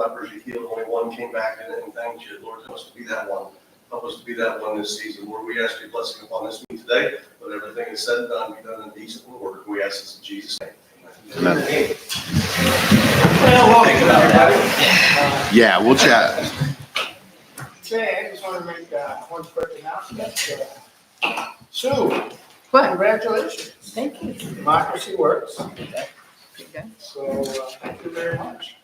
lepers you healed, only one came back and thanked you. Lord, help us to be that one. Help us to be that one this season. Lord, we ask your blessing upon this meeting today. Let everything is said and done be done in decent order. We ask this in Jesus' name. Amen. Well, welcome everybody. Yeah, we'll chat. Today, I just want to make one quick announcement. Sue, What? congratulations. Thank you. Democracy works. Okay. So, thank you very much.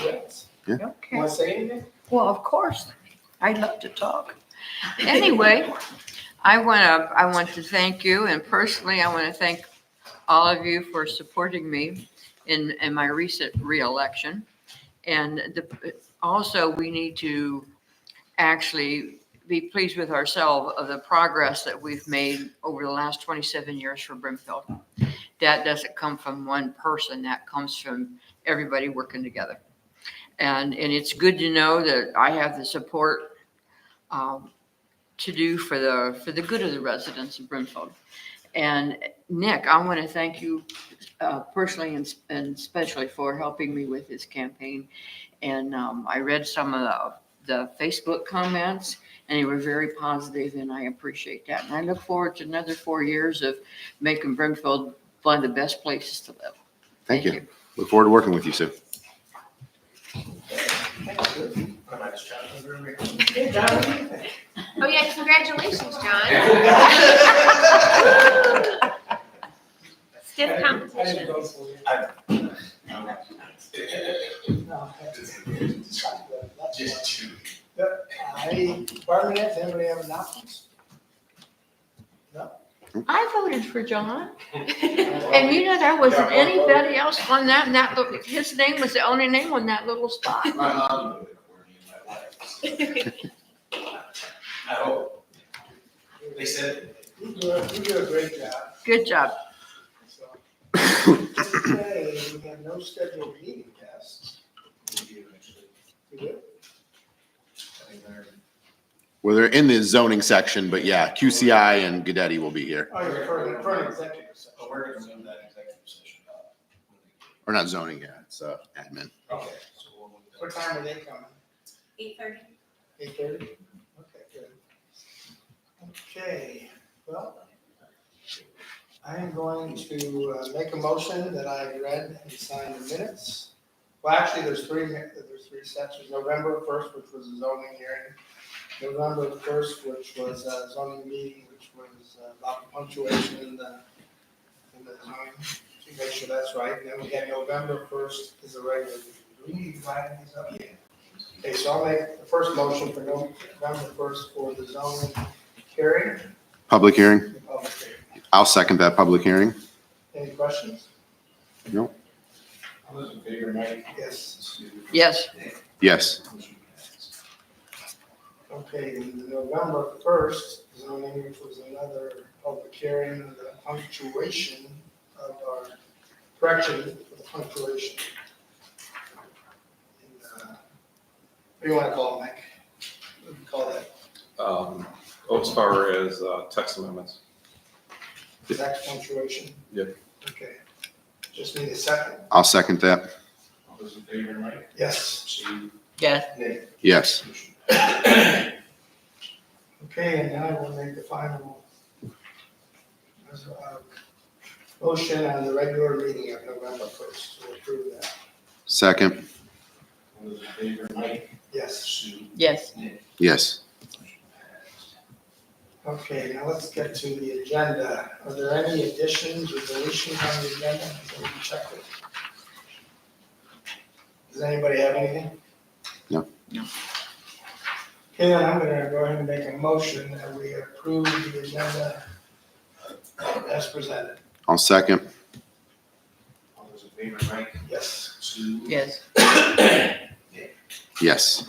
Yes. Okay. Want to say anything? Well, of course. I'd love to talk. Anyway, I want to thank you, and personally, I want to thank all of you for supporting me in my recent reelection. And also, we need to actually be pleased with ourselves of the progress that we've made over the last 27 years for Brimfield. That doesn't come from one person. That comes from everybody working together. And it's good to know that I have the support to do for the good of the residents of Brimfield. And Nick, I want to thank you personally and especially for helping me with this campaign. And I read some of the Facebook comments, and they were very positive, and I appreciate that. And I look forward to another 4 years of making Brimfield one of the best places to live. Thank you. Look forward to working with you, Sue. Hey, John. Oh, yeah, congratulations, John. Stiff competition. Just two. Department heads, anybody have announcements? No? I voted for John. And you know, there wasn't anybody else on that, and that, his name was the only name on that little spot. My mom voted for me and my wife. I hope. They said. You do a great job. Good job. So, today, we have no scheduled meeting guests. We do? Well, they're in the zoning section, but yeah, QCI and Gadetti will be here. Oh, you're for an executive session. Oh, we're gonna move that executive session up. Or not zoning, yeah, it's admin. Okay. So we'll move that. What time are they coming? 8:30. 8:30? Okay, good. Okay, well, I am going to make a motion that I read and signed the minutes. Well, actually, there's three sections. November 1st, which was a zoning hearing. November 1st, which was a zoning meeting, which was about the punctuation in the zoning. To make sure that's right. And then we had November 1st is a regular meeting. Do we need to write these up? Okay, so I'll make the first motion for November 1st for the zoning hearing. Public hearing. The public hearing. I'll second that public hearing. Any questions? No. All those in favor, Mike? Yes. Yes. Yes. Okay, and the November 1st zoning, which was another public hearing, the punctuation of our correction for the punctuation. And, what do you want to call it, Mike? What do you call that? As far as text amendments. Exact punctuation? Yep. Okay. Just need a second. I'll second that. All those in favor, Mike? Yes. Steve? Yes. Nick? Yes. Okay, and now we'll make the final motion on the regular meeting of November 1st to approve that. Second. All those in favor, Mike? Yes. Sue? Yes. Nick? Yes. Okay, now let's get to the agenda. Are there any additions or deletions on the agenda? So we can check it. Does anybody have anything? No. No. Okay, then I'm gonna go ahead and make a motion that we approve the agenda as presented. I'll second. All those in favor, Mike? Yes. Sue? Yes. Yes.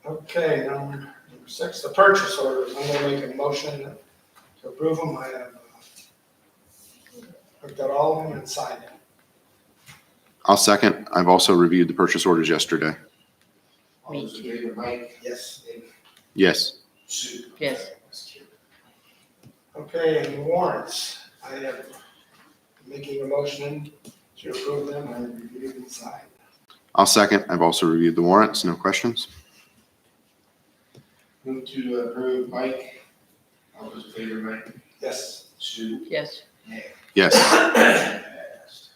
Okay, now number 6, the purchase orders. I'm gonna make a motion to approve them. I have looked at all of them and signed them. I'll second. I've also reviewed the purchase orders yesterday. All those in favor, Mike? Yes. Nick? Yes. Sue? Yes. Okay, and the warrants. I am making a motion to approve them. I reviewed and signed. I'll second. I've also reviewed the warrants. No questions? Move to approve Mike. All those in favor, Mike? Yes. Sue? Yes. Yes. Passed.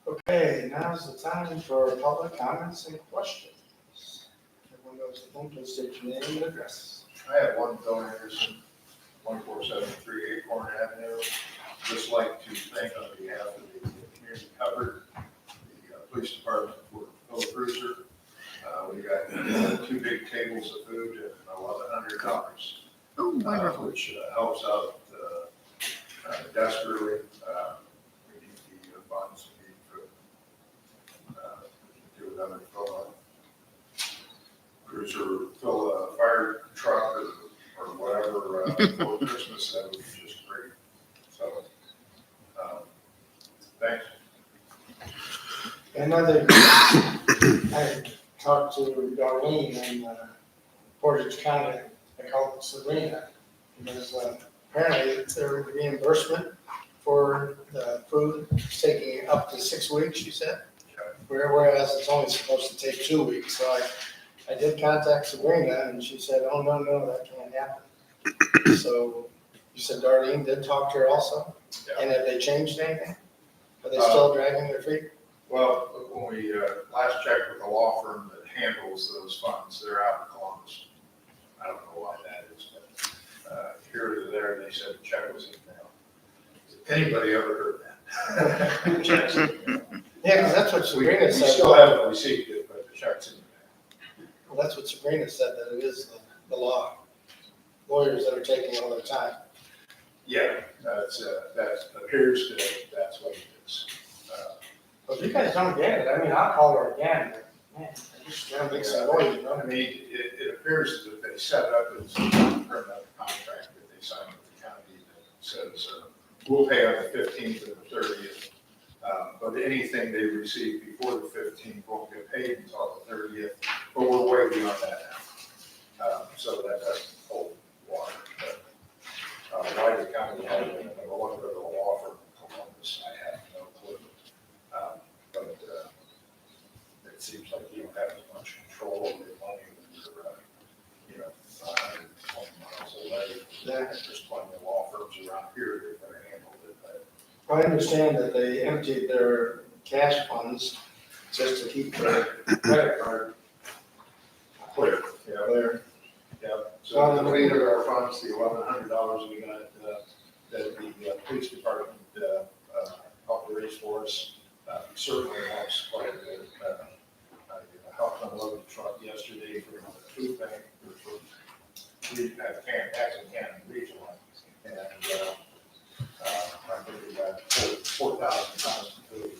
Okay, now's the time for public comments and questions. Everyone knows the phone, please state your name and address. I have one, Bill Anderson, 14738 Acorn Avenue. Just like to thank on behalf of the community covered, the police department for Bill Cruiser. We got 2 big tables of food and $1,100. Oh, wonderful. Which helps out desperately. We need the funds, we need to do another cruiser, fill a fire truck or whatever for Christmas. That would be just great. So, thanks. Another, I talked to Darlene in Portage County, I call it Sabrina, because apparently their reimbursement for the food is taking up to 6 weeks, she said. Whereas it's only supposed to take 2 weeks. So I did contact Sabrina and she said, oh, no, that can't happen. So you said Darlene did talk to her also? Yeah. And have they changed anything? Are they still dragging their feet? Well, when we last checked with the law firm that handles those funds, they're out in Columbus. I don't know why that is, but here or there, they said the check was in the mail. Anybody ever heard that? Checks in the mail. Yeah, because that's what We Sabrina said. still haven't received it, but the check's in the mail. Well, that's what Sabrina said, that it is the law. Lawyers that are taking all their time. Yeah, that appears to, that's what it is. But if you guys don't get it, I mean, I'll call her again, but man, I just gotta make some noise, you I know? mean, it appears that they set it up as a contract that they signed with the county that says, we'll pay on the 15th and the 30th. But anything they receive before the 15th won't get paid until the 30th, but we're way beyond that now. So that doesn't hold water. But why the county had it, and the one for the law firm in Columbus, I have no clue. But it seems like you don't have as much control over your money when you're, 120 miles away. There's plenty of law firms around here that are going to handle it. But I understand that they emptied their cash funds just to keep their credit card clear, clear. yeah. So the leader of our funds, the $1,100 we got, that the police department helped raise for us, certainly helps quite a bit. I helped unload the truck yesterday for the food bank, Canton Regional, and I think we got 4,000 pounds of food.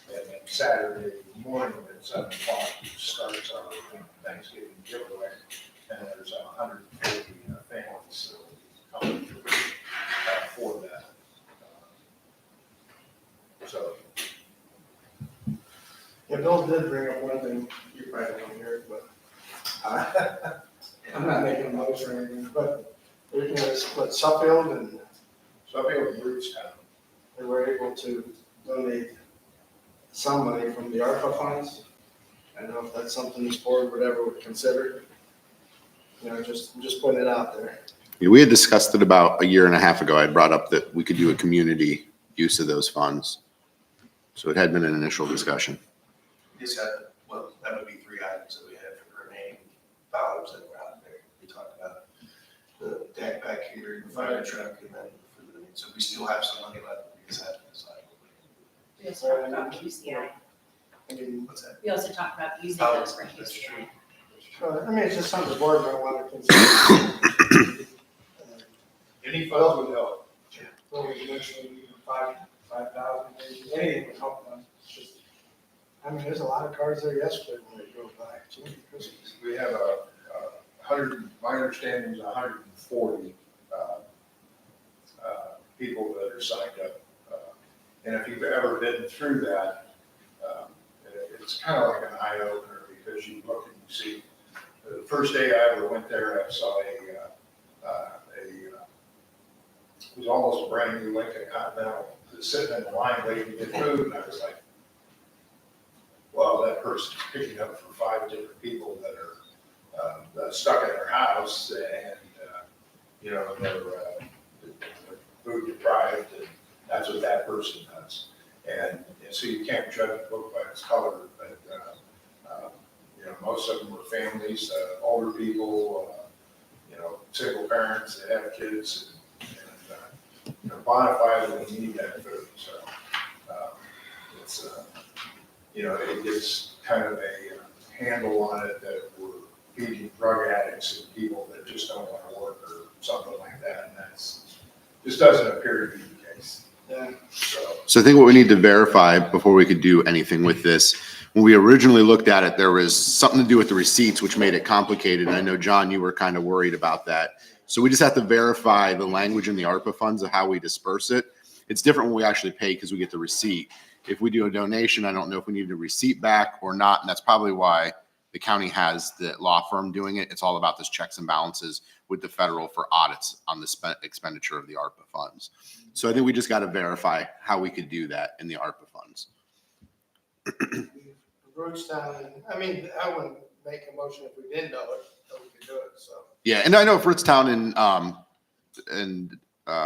And then Saturday morning at 7 o'clock, starts our Thanksgiving giveaway, and there's 150 families coming through for that. So. Yeah, Bill did bring up one thing, you probably don't hear it, but I'm not making a motion or anything, but we're gonna split Suffield and Suffield and Rootstown. they were able to donate some money from the ARPA funds. I don't know if that's something this board would ever would consider. Just putting it out there. Yeah, we had discussed it about a year and a half ago. I had brought up that we could do a community use of those funds. So it had been an initial discussion. Just had, well, that would be 3 items that we had for the remaining dollars that were out there. We talked about the deck back here, the fire truck, and then for the, so we still have some money left. We just have to decide. We also talked about QCI. I mean, What's that? We also talked about using Oh, those for that's QCI. true. I mean, it's just something the board might want to consider. Any funds would help. Well, we mentioned 5,000, anything would help them. It's just, I mean, there's a lot of cars there yesterday when they drove by. Gee, Christmas. We have 100, my understanding is 140 people that are signed up. And if you've ever been through that, it's kind of like an eye opener because you look and you see. The first day I ever went there, I saw it was almost a brand new Lincoln Continental sitting in the line waiting to get food, and I was like, well, person's picking up for 5 different people that are stuck in their house and, they're food deprived, and that's what that person does. And so you can't judge a book by its cover, but, most of them are families, older people, single parents that have kids, and bona fide they need that food. So it's, it gets kind of a handle on it that we're feeding drug addicts and people that just don't want to work or something like that, and that's, just doesn't appear to be the case. Yeah. So I think what we need to verify before we could do anything with this, when we originally looked at it, there was something to do with the receipts, which made it complicated. And I know, John, you were kind of worried about that. So we just have to verify the language in the ARPA funds of how we disperse it. It's different when we actually pay because we get the receipt. If we do a donation, I don't know if we need a receipt back or not. And that's probably why the county has the law firm doing it. It's all about this checks and balances with the federal for audits on the expenditure of the ARPA funds. So I think we just got to verify how we could do that in the ARPA funds. Roach Town, I wouldn't make a motion if we didn't know it, but we could do it, so. Yeah, and I know Fritztown and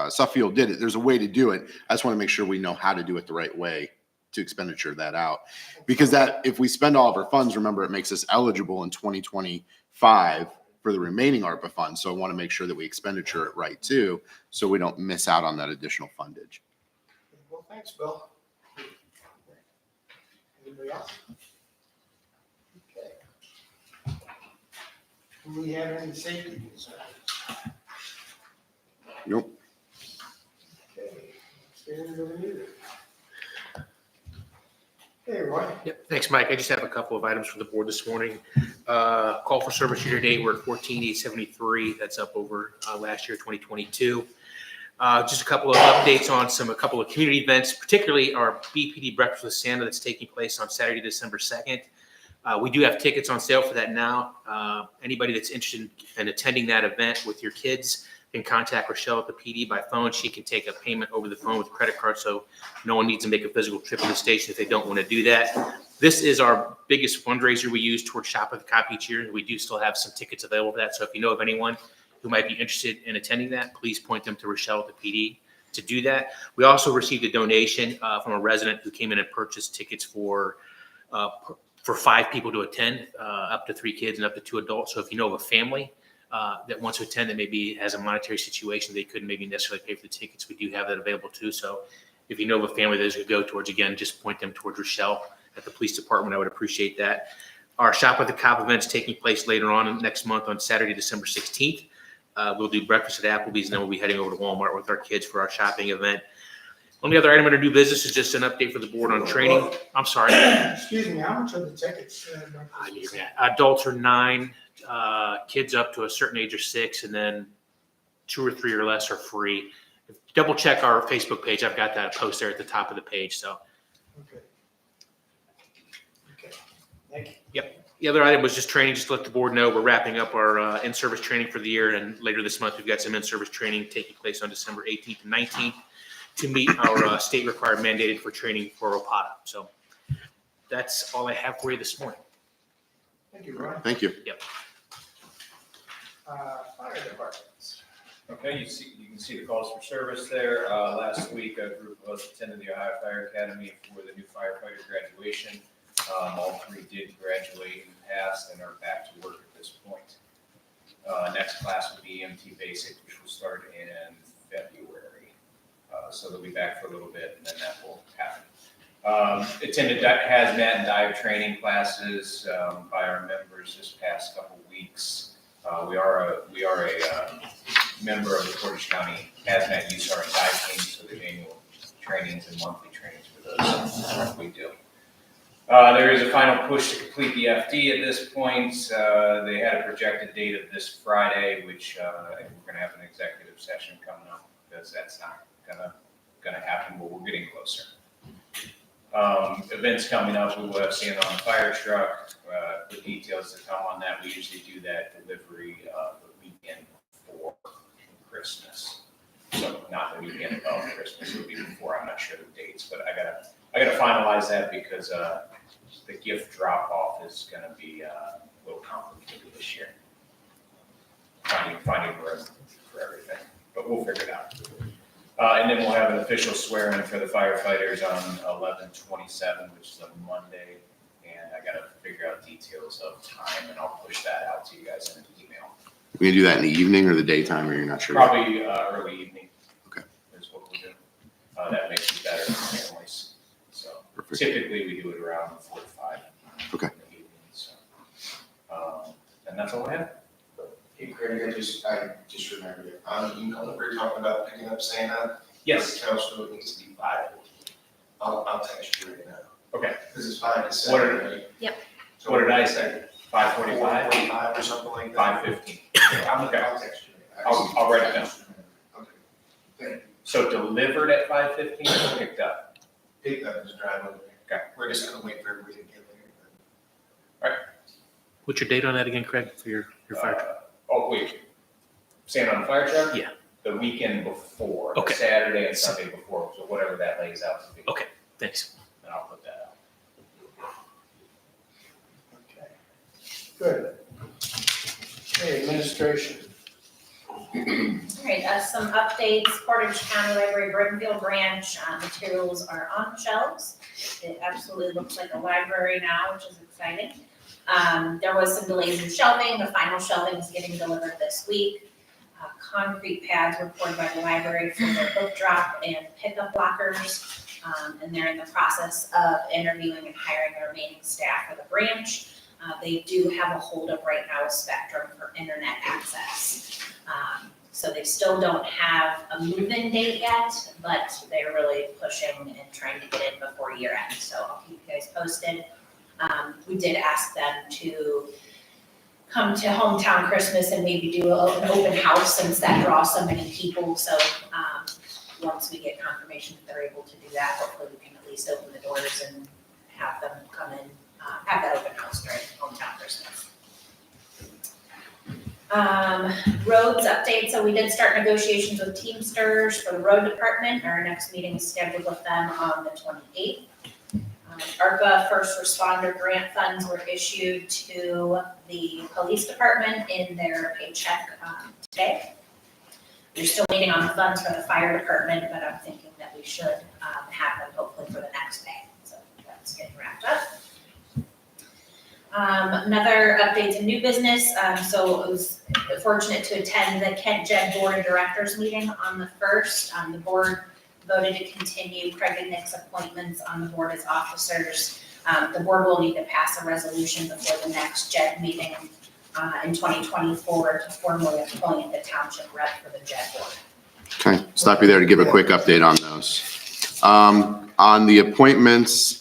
Suffield did it. There's a way to do it. I just want to make sure we know how to do it the right way to expenditure that out. Because that, if we spend all of our funds, remember, it makes us eligible in 2025 for the remaining ARPA funds. So I want to make sure that we expenditure it right too, so we don't miss out on that additional fundage. Well, thanks, Bill. Anybody else? Okay. Do we have any safety concerns? Nope. Okay. Let's get into the meeting. Hey, Roy. Yep, thanks, Mike. I just have a couple of items for the board this morning. Call for service year to date, we're at 14,873. That's up over last year, 2022. Just a couple of updates on a couple of community events, particularly our BPD Breakfast with Santa that's taking place on Saturday, December 2nd. We do have tickets on sale for that now. Anybody that's interested in attending that event with your kids can contact Rochelle at the PD by phone. She can take a payment over the phone with a credit card, so no one needs to make a physical trip to the station if they don't want to do that. This is our biggest fundraiser we use towards Shop with a Cop each year, and we do still have some tickets available for that. So if you know of anyone who might be interested in attending that, please point them to Rochelle at the PD to do that. We also received a donation from a resident who came in and purchased tickets for 5 people to attend, up to 3 kids and up to 2 adults. So if you know of a family that wants to attend that maybe has a monetary situation, they couldn't maybe necessarily pay for the tickets, we do have that available too. So if you know of a family that is going to go towards, again, just point them towards Rochelle at the police department. I would appreciate that. Our Shop with the Cop event is taking place later on next month on Saturday, December 16th. We'll do breakfast at Applebee's, and then we'll be heading over to Walmart with our kids for our shopping event. Only other item under new business is just an update for the board on training. I'm sorry. Excuse me, how much are the tickets? Adults are $9, kids up to a certain age are 6, and then 2 or 3 or less are free. Double check our Facebook page. I've got that post there at the top of the page. So, Okay. Okay, thank you. yep. The other item was just training, just to let the board know we're wrapping up our in-service training for the year. And later this month, we've got some in-service training taking place on December 18th and 19th to meet our state required mandated for training for OPATA. So that's all I have for you this morning. Thank you, Roy. Thank you. Fire departments. Okay, you can see the calls for service there. Last week, a group of us attended the Ohio Fire Academy for the new firefighter graduation. All 3 did graduate and passed and are back to work at this point. Next class will be EMT Basic, which will start in February. So they'll be back for a little bit, and then that will happen. Attended hazmat and dive training classes by our members this past couple weeks. We are a member of the Portage County Hazmat Use and Dive Team, so there's annual trainings and monthly trainings for those we do. There is a final push to complete the FD at this point. They had a projected date of this Friday, which I think we're going to have an executive session coming up because that's not gonna happen, but we're getting closer. Events coming up, we will have Santa on the fire truck. The details to come on that. We usually do that delivery the weekend before Christmas. So not the weekend of Christmas, it would be before. I'm not sure the dates, but I gotta finalize that because the gift drop off is gonna be a little complicated this year. Finding room for everything, but we'll figure it out. And then we'll have an official swearing for the firefighters on 11/27, which is a Monday. And I gotta figure out details of time, and I'll push that out to you guys in an email. We gonna do that in the evening or the daytime, or you're not sure? yet? Probably early evening. Okay. Is what we'll do. That makes it better for families. So Perfect. typically we do it around 4 to 5. Okay. In the evening, so. And that's all I have. Hey, Craig, I just remembered it. On the email that we were talking about picking up Santa. Yes. Council, it needs to be 5. I'll text you right now. Okay. Because it's 5 to What 7, are- right? Yep. So What did I say? 5:45? 4:45 or something like that. 5:15. I'll Okay. text you. I'll write it down. Okay. Thank you. So delivered at 5:15 or picked up? Pick up his driveway. Okay. We're just gonna wait for everybody to get there. What's your date on that again, Craig, for your fire truck? Oh, wait. Santa on the fire truck? Yeah. The weekend before. Okay. Saturday and Sunday before, so whatever that lays out to be. Okay. Thanks. And I'll put that out. Okay. Good. Okay, administration. All right, some updates, Portage County Library Brimfield branch, materials are on the shelves. It absolutely looks like a library now, which is exciting. There was some delays in shelving, the final shelving is getting delivered this week. Concrete pads were poured by the library for their book drop and pickup lockers. And they're in the process of interviewing and hiring the remaining staff for the branch. They do have a holdup right now with Spectrum for internet access. So they still don't have a move-in date yet, but they're really pushing and trying to get in before year end, so I'll keep you guys posted. We did ask them to come to hometown Christmas and maybe do an open house since that draws so many people, so, once we get confirmation that they're able to do that, hopefully we can at least open the doors and have them come in, have that open house during hometown Christmas. Roads update, so we did start negotiations with Teamsters for the road department. Our next meeting is scheduled with them on the 28th. ARPA first responder grant funds were issued to the police department in their paycheck today. We're still waiting on the funds for the fire department, but I'm thinking that we should have them hopefully for the next pay. So that's getting wrapped up. Another update to new business. So I was fortunate to attend the Kent Jed Board of Directors meeting on the 1st. The board voted to continue Craig and Nick's appointments on the board as officers. The board will need to pass a resolution before the next Jed meeting in 2024 to formally appoint the township rep for the Jed board. Okay, stop you there to give a quick update on those. On the appointments,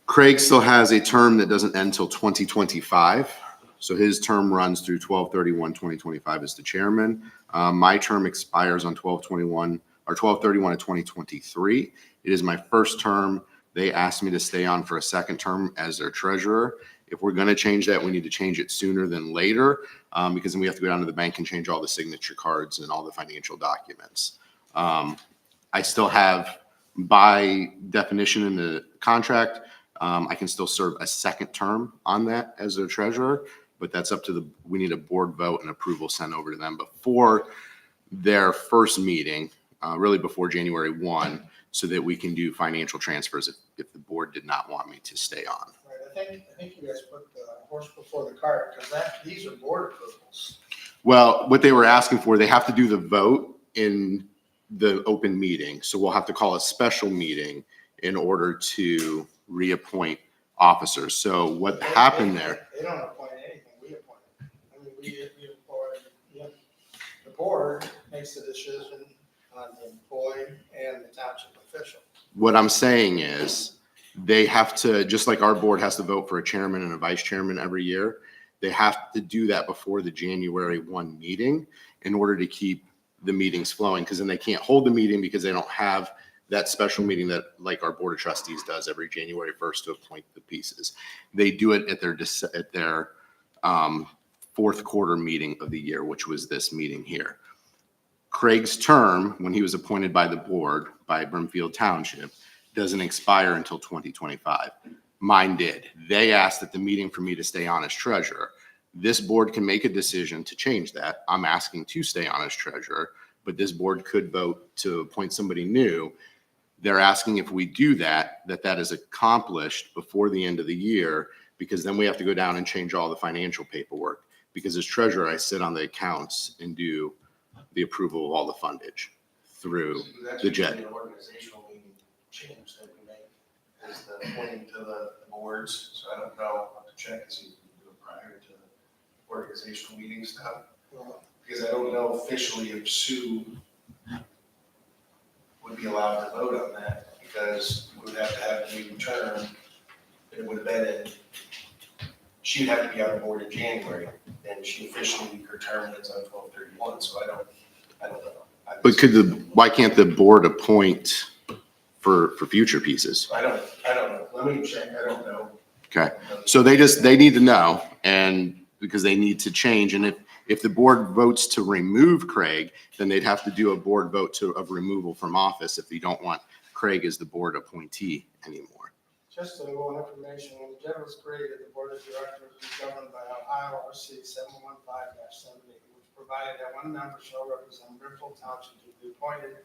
Craig still has a term that doesn't end until 2025. So his term runs through 12/31/2025 as the chairman. My term expires on 12/21 or 12/31 of 2023. It is my first term. They asked me to stay on for a second term as their treasurer. If we're going to change that, we need to change it sooner than later, because then we have to go down to the bank and change all the signature cards and all the financial documents. I still have, by definition in the contract, I can still serve a second term on that as their treasurer, but that's up to we need a board vote and approval sent over to them before their first meeting, really before January 1, so that we can do financial transfers if the board did not want me to stay on. Right, I think you guys put the horse before the cart, because these are board approvals. Well, what they were asking for, they have to do the vote in the open meeting. So we'll have to call a special meeting in order to reappoint officers. So what happened there? They don't appoint anything, we appoint it. I mean, we appoint, the board makes the decision on the employee and the township official. What I'm saying is they have to, just like our board has to vote for a chairman and a vice chairman every year, they have to do that before the January 1 meeting in order to keep the meetings flowing, because then they can't hold the meeting because they don't have that special meeting that like our board of trustees does every January 1st to appoint the pieces. They do it at their fourth quarter meeting of the year, which was this meeting here. Craig's term, when he was appointed by the board by Brimfield Township, doesn't expire until 2025. Mine did. They asked at the meeting for me to stay on as treasurer. This board can make a decision to change that. I'm asking to stay on as treasurer, but this board could vote to appoint somebody new. They're asking if we do that, that is accomplished before the end of the year, because then we have to go down and change all the financial paperwork. Because as treasurer, I sit on the accounts and do the approval of all the fundage through That's the usually JED. an organizational meeting change that we make, is the appointing to the boards, so I don't know, I'll have to check to see if we can do it prior to the organizational meeting stuff. Because I don't know officially if Sue would be allowed to vote on that, because we would have to have a new term, and it would have been in, she'd have to be on the board in January, and she officially, her term ends on 12/31, so I don't know. But why can't the board appoint for future pieces? I don't know, let me check, I don't know. Okay. So they need to know, and because they need to change, and if the board votes to remove Craig, then they'd have to do a board vote of removal from office if they don't want Craig as the board appointee anymore. Just a little information, when the JED was created, the board of directors was governed by Ohio RC 715-78, which provided that one member shall represent Brimfield Township to be appointed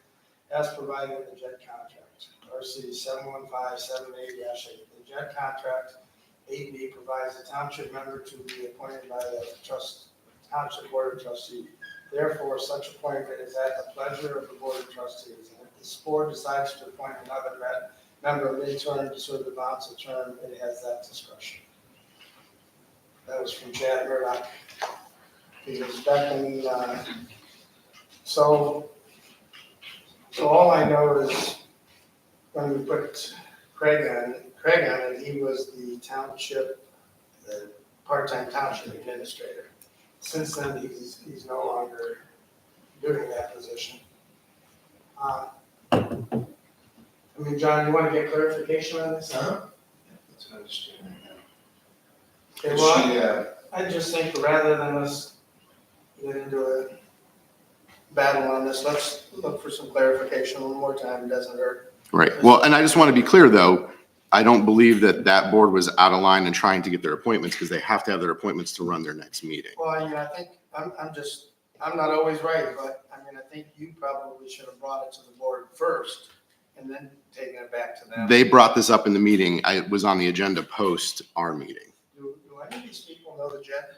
as provided in the JED contract. RC 715-78-8. The JED contract 8B provides a township member to be appointed by the Township Board of Trustees. Therefore, such appointment is at the pleasure of the Board of Trustees. And if this board decides to appoint another member mid-term to serve the balance of term, it has that discretion. That was from Chad Murdoch. He was back in, so all I know is when we put Craig on it, he was the part-time township administrator. Since then, he's no longer doing that position. I mean, John, you want to get clarification on this? That's what I'm just doing right now. Okay, well, I just think rather than us get into a battle on this, let's look for some clarification one more time. It doesn't hurt. Right. Well, and I just want to be clear, though, I don't believe that board was out of line in trying to get their appointments, because they have to have their appointments to run their next meeting. Well, I mean, I think, I'm not always right, but I mean, I think you probably should have brought it to the board first and then taken it back to them. They brought this up in the meeting. It was on the agenda post our meeting. Do any of these people know the JED?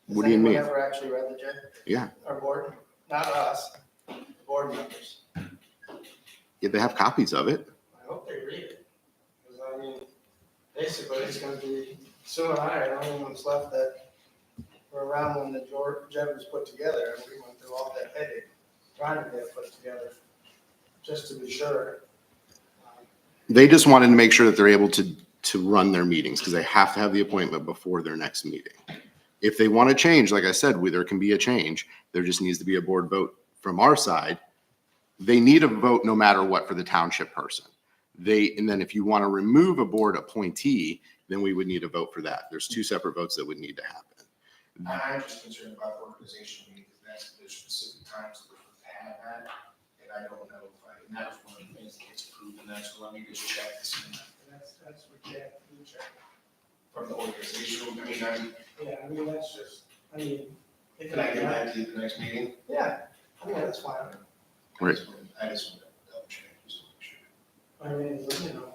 What do you mean? Has anyone ever actually read the JED? Yeah. Our board, not us, board members. Yeah, they have copies of it. I hope they read it, because I mean, basically, it's gonna be, Sue and I are the only ones left that were around when the JED was put together, and we went through all that headache trying to get it put together, just to be sure. They just wanted to make sure that they're able to run their meetings, because they have to have the appointment before their next meeting. If they want to change, like I said, there can be a change. There just needs to be a board vote from our side. They need a vote no matter what for the township person. And then if you want to remove a board appointee, then we would need a vote for that. There's two separate votes that would need to happen. I'm just concerned about the organizational meeting, because there's specific times that we have that, and I don't know and that was one of the things that gets approved, and that's, let me just check this in. That's what we can't do, check. From the organizational, Yeah, I mean, that's just, I mean. it can I can get be- back to you the next meeting? Yeah, I mean, that's fine. Right. I just want to double check, just to make sure. I mean, you know,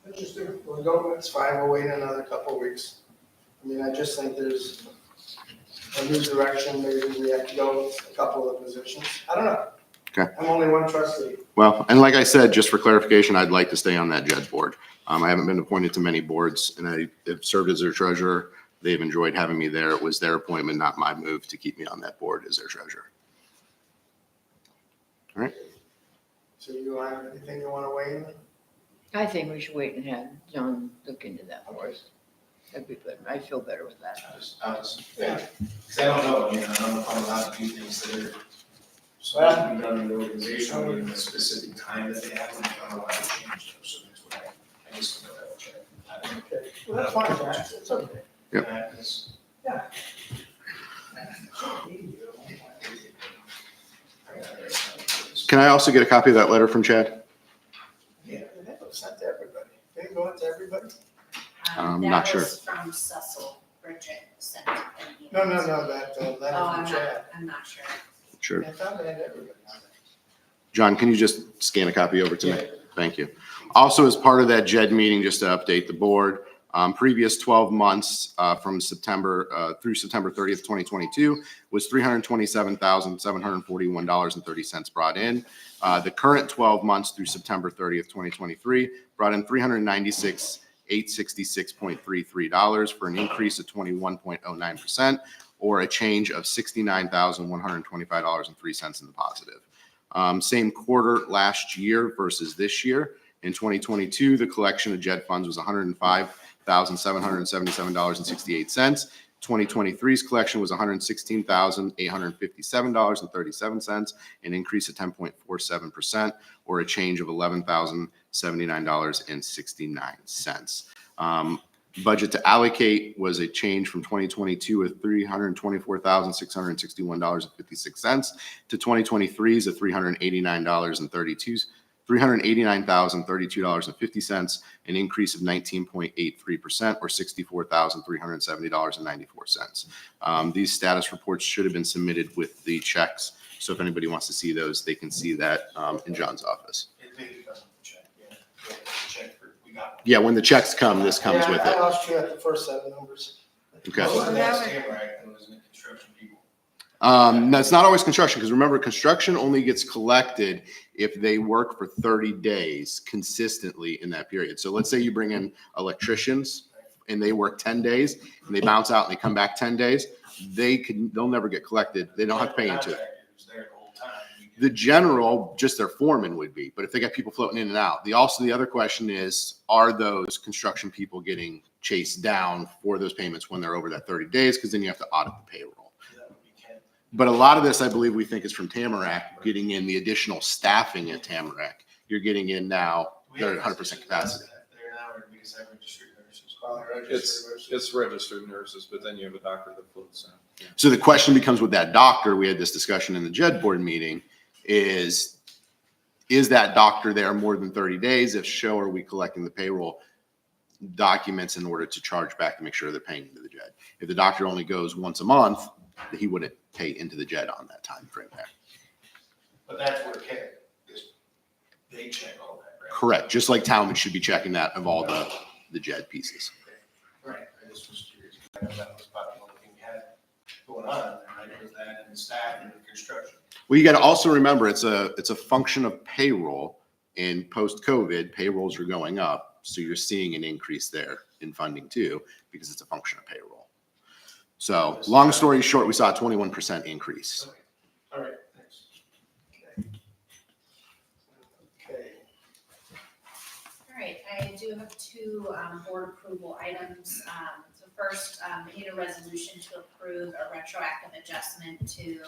let's just do it. We'll go, it's fine, we'll wait another couple of weeks. I mean, I just think there's a new direction, maybe we have to go with a couple of positions. I don't know. Okay. I'm only one trustee. Well, and like I said, just for clarification, I'd like to stay on that JED board. I haven't been appointed to many boards, and I have served as their treasurer. They've enjoyed having me there. It was their appointment, not my move, to keep me on that board as their treasurer. So you want, anything you want to weigh in? I think we should wait and have John look into that for us. That'd be good. I feel better with that. I'll just, yeah, because I don't know, I mean, I don't know if I'm allowed to do things that are supposed to be done in the organization, in a specific time that they have, and I'm allowed to change those, so that's what I just want to double check. I don't know. Okay, well, that's fine, Jack. It's okay. Yep. That's- Yeah. Can I also get a copy of that letter from Chad? Yeah, that was sent to everybody. going to everybody? I'm not sure. That was from Cecil Bridget sent an No, email. that Oh, letter from Chad. I'm not sure. Sure. I thought they had everybody on there. John, can you just scan a copy over to me? Thank you. Also, as part of that JED meeting, just to update the board, previous 12 months from September through September 30th, 2022 was $327,741.30 brought in. The current 12 months through September 30th, 2023 brought in $396,866.33 for an increase of 21.09% or a change of $69,125.03 in the positive. Same quarter last year versus this year. In 2022, the collection of JED funds was $105,777.68. 2023's collection was $116,857.37, an increase of 10.47%, or a change of $11,079.69. Budget to allocate was a change from 2022 of $324,661.56 to 2023's of $389,032.50, an increase of 19.83% or $64,370.94. These status reports should have been submitted with the checks. So if anybody wants to see those, they can see that in John's office. It did come with the check, yeah. Yeah, the check for, we got one. Yeah, when the checks come, this comes Yeah, with I it. lost you at the first set of numbers. Okay. Most of Well, that's that Tamarack, and it was in construction people. No, it's not always construction, because remember, construction only gets collected if they work for 30 days consistently in that period. So let's say you bring in electricians and they work 10 days and they bounce out and they come back 10 days, they'll never get collected. They don't have to pay into it. Contractor who's there the whole time. The general, just their foreman would be, but if they got people floating in and out, the other question is, are those construction people getting chased down for those payments when they're over that 30 days? Because then you have to audit the payroll. That would be Ken. But a lot of this, I believe, we think is from Tamarack, getting in the additional staffing at Tamarack. You're getting in now, they're at 100% capacity. There now, or we just have registered nurses. It's registered nurses, but then you have a doctor that floats in. So the question becomes with that doctor, we had this discussion in the JED board meeting, is that doctor there more than 30 days? If so, are we collecting the payroll documents in order to charge back to make sure they're paying into the JED? If the doctor only goes once a month, he wouldn't pay into the JED on that time frame there. But that's where Ken is, they check all that, right? Correct, just like Talmadge should be checking that of all the JED pieces. Right, I just was curious, I know that was about the only thing we had going on, right, was that and the staff and the construction. Well, you got to also remember, it's a function of payroll, and post-COVID, payrolls are going up. So you're seeing an increase there in funding too, because it's a function of payroll. So long story short, we saw a 21% increase. Okay, all right, thanks. Okay. All right, I do have two board approval items. So first, I need a resolution to approve a retroactive adjustment to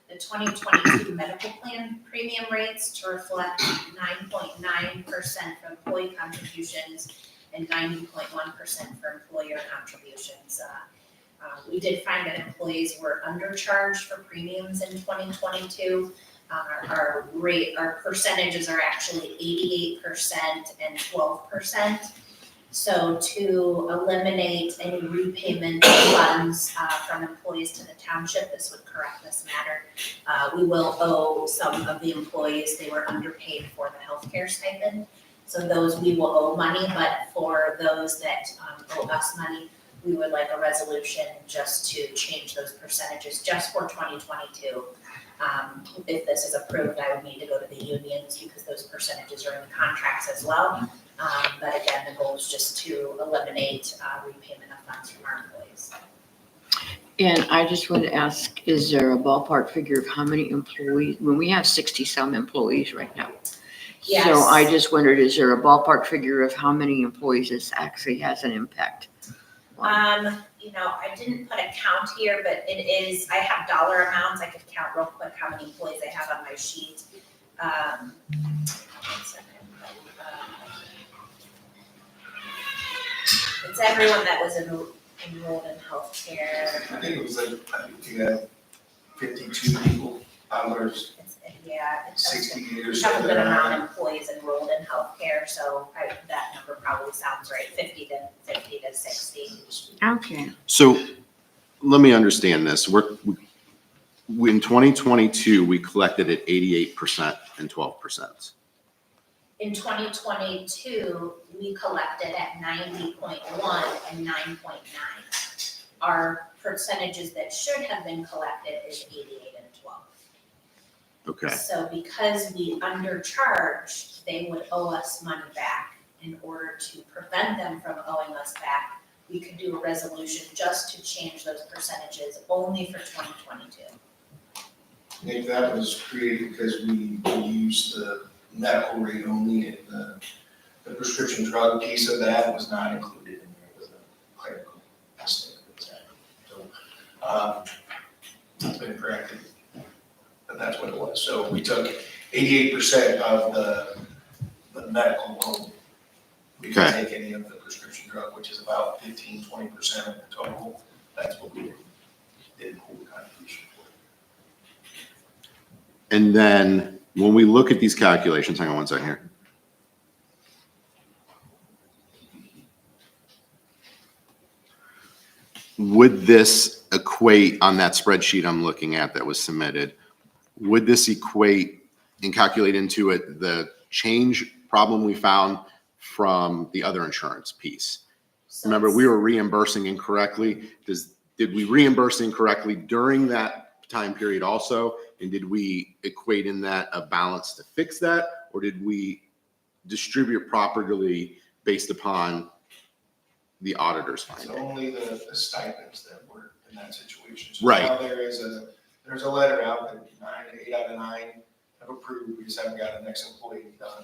the 2022 medical plan premium rates to reflect 9.9% for employee contributions and 90.1% for employer contributions. We did find that employees were undercharged for premiums in 2022. Our percentages are actually 88% and 12%. So to eliminate any repayment of funds from employees to the township, this would correct this matter. We will owe some of the employees, they were underpaid for the healthcare stipend. So those we will owe money, but for those that owe us money, we would like a resolution just to change those percentages just for 2022. If this is approved, I would need to go to the unions because those percentages are in the contracts as well. But again, the goal is just to eliminate repayment of funds from our employees. And I just want to ask, is there a ballpark figure of how many employees, when we have 60-some employees right now? Yes. So I just wondered, is there a ballpark figure of how many employees this actually has an impact? I didn't put a count here, but it is, I have dollar amounts. I could count real quick how many employees I have on my sheet. One second. It's everyone that was enrolled in healthcare. I think it was like, you have 52 people There's It's 60 We years. have a good amount of employees enrolled in healthcare, so that number probably sounds right, 50 to 60. Okay. So let me understand this. In 2022, we collected at 88% and 12%. In 2022, we collected at 90.1 and 9.9. Our percentages that should have been collected is 88 and 12. Okay. So because we undercharged, they would owe us money back. In order to prevent them from owing us back, we could do a resolution just to change those percentages only for 2022. I think that was created because we used the medical rate only, and the prescription drug piece of that was not included in there with the clerical estimate. So, it's been corrected, but that's what it was. So we took 88% of the medical only. We didn't take any of the prescription drug, which is about 15-20% of the total. That's what we did hold the contribution for. And then when we look at these calculations, hang on one second here. Would this equate on that spreadsheet I'm looking at that was submitted? Would this equate and calculate into it the change problem we found from the other insurance piece? So Remember, we were reimbursing incorrectly. Did we reimburse incorrectly during that time period also? And did we equate in that a balance to fix that? Or did we distribute properly based upon the auditor's It's finding? only the stipends that were in that situation. So Right. now there's a letter out that 8 out of 9 have approved, we just haven't got an ex-employee done.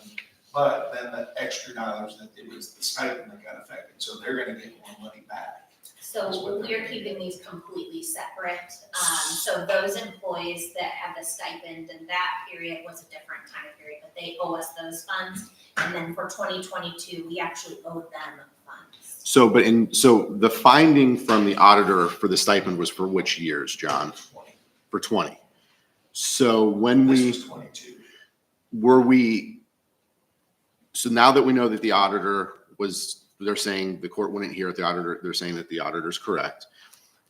But then the extra dollars that it was the stipend that got affected, so they're gonna get more money back. So we're keeping these completely separate. So those employees that have the stipend in that period was a different time period, but they owe us those funds. And then for 2022, we actually owed them funds. So the finding from the auditor for the stipend was for which years, John? 20. For 20. So when This we, was 22. so now that we know that the auditor they're saying the court wouldn't hear it, the auditor, they're saying that the auditor's correct.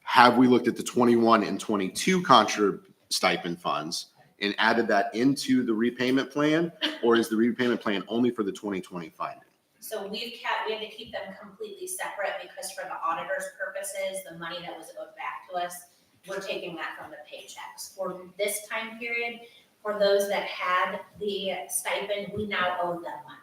Have we looked at the 21 and 22 contra stipend funds and added that into the repayment plan? Or is the repayment plan only for the 2020 finding? So we had to keep them completely separate because for the auditor's purposes, the money that was owed back to us, we're taking that from the paychecks. For this time period, for those that had the stipend, we now owe them money.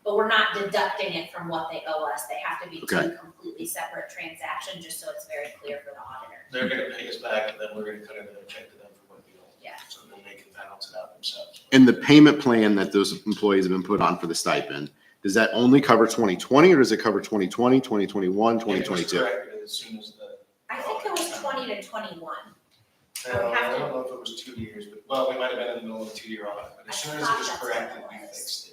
But we're not deducting it from what they owe us. They have to be two completely separate transactions, just so it's very clear for the auditor. They're gonna pay us back, and then we're gonna cut another check to them for what we owe. Yeah. So they'll make it balance it out themselves. And the payment plan that those employees have been put on for the stipend, does that only cover 2020 or does it cover 2020, 2021, 2022? It was corrected as soon as the. I think it was 20 to 21. I don't know if it was 2 years, but, well, we might have been in the middle of a 2-year audit, but as soon as it was corrected, we fixed it.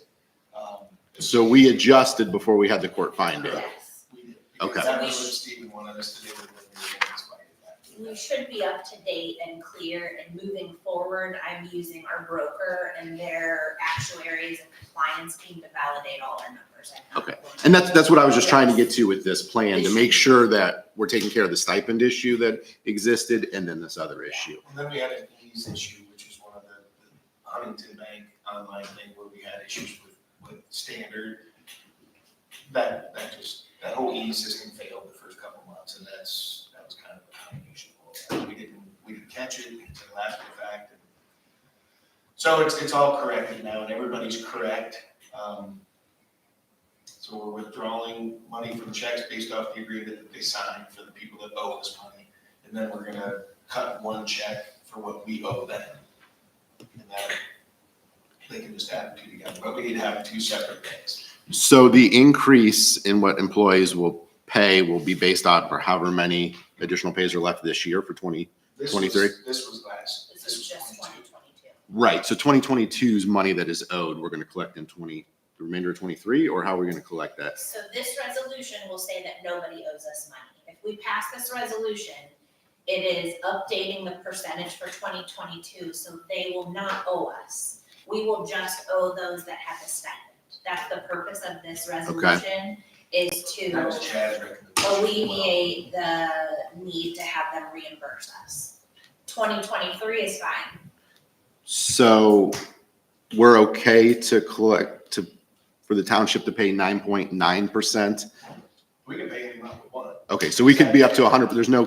So we adjusted before we had the court find it. Yes. We did. Okay. Because that was what Stephen wanted us to do when we were getting inspired. We should be up to date and clear, and moving forward, I'm using our broker and their actuaries and compliance team to validate all our numbers. Okay. And that's what I was just trying to get to with this plan, to make sure that we're taking care of the stipend issue that existed and then this other issue. And then we had an ease issue, which is one of the Huntington Bank online thing where we had issues with standard. That whole ease system failed the first couple months, and that was kind of a combination of all that. We didn't catch it until after the fact. So it's all corrected now, and everybody's correct. So we're withdrawing money from checks based off the agreement that they signed for the people that owe us money. And then we're gonna cut one check for what we owe them. And that, they can just add the two together, but we need to have 2 separate things. So the increase in what employees will pay will be based on however many additional pays are left this year for 2023? This was last, This is just 2022. Right. So 2022's money that is owed, we're going to collect in the remainder of 23, or how are we going to collect that? So this resolution will say that nobody owes us money. If we pass this resolution, It is updating the percentage for 2022, so they will not owe us. We will just owe those that have a stipend. That's the purpose of this resolution, is That to was Chad's recommendation. alleviate the need to have them reimburse us. 2023 is fine. So we're okay to for the township to pay 9.9%? We can pay any amount we want. Okay, so we could be up to 100, but there's no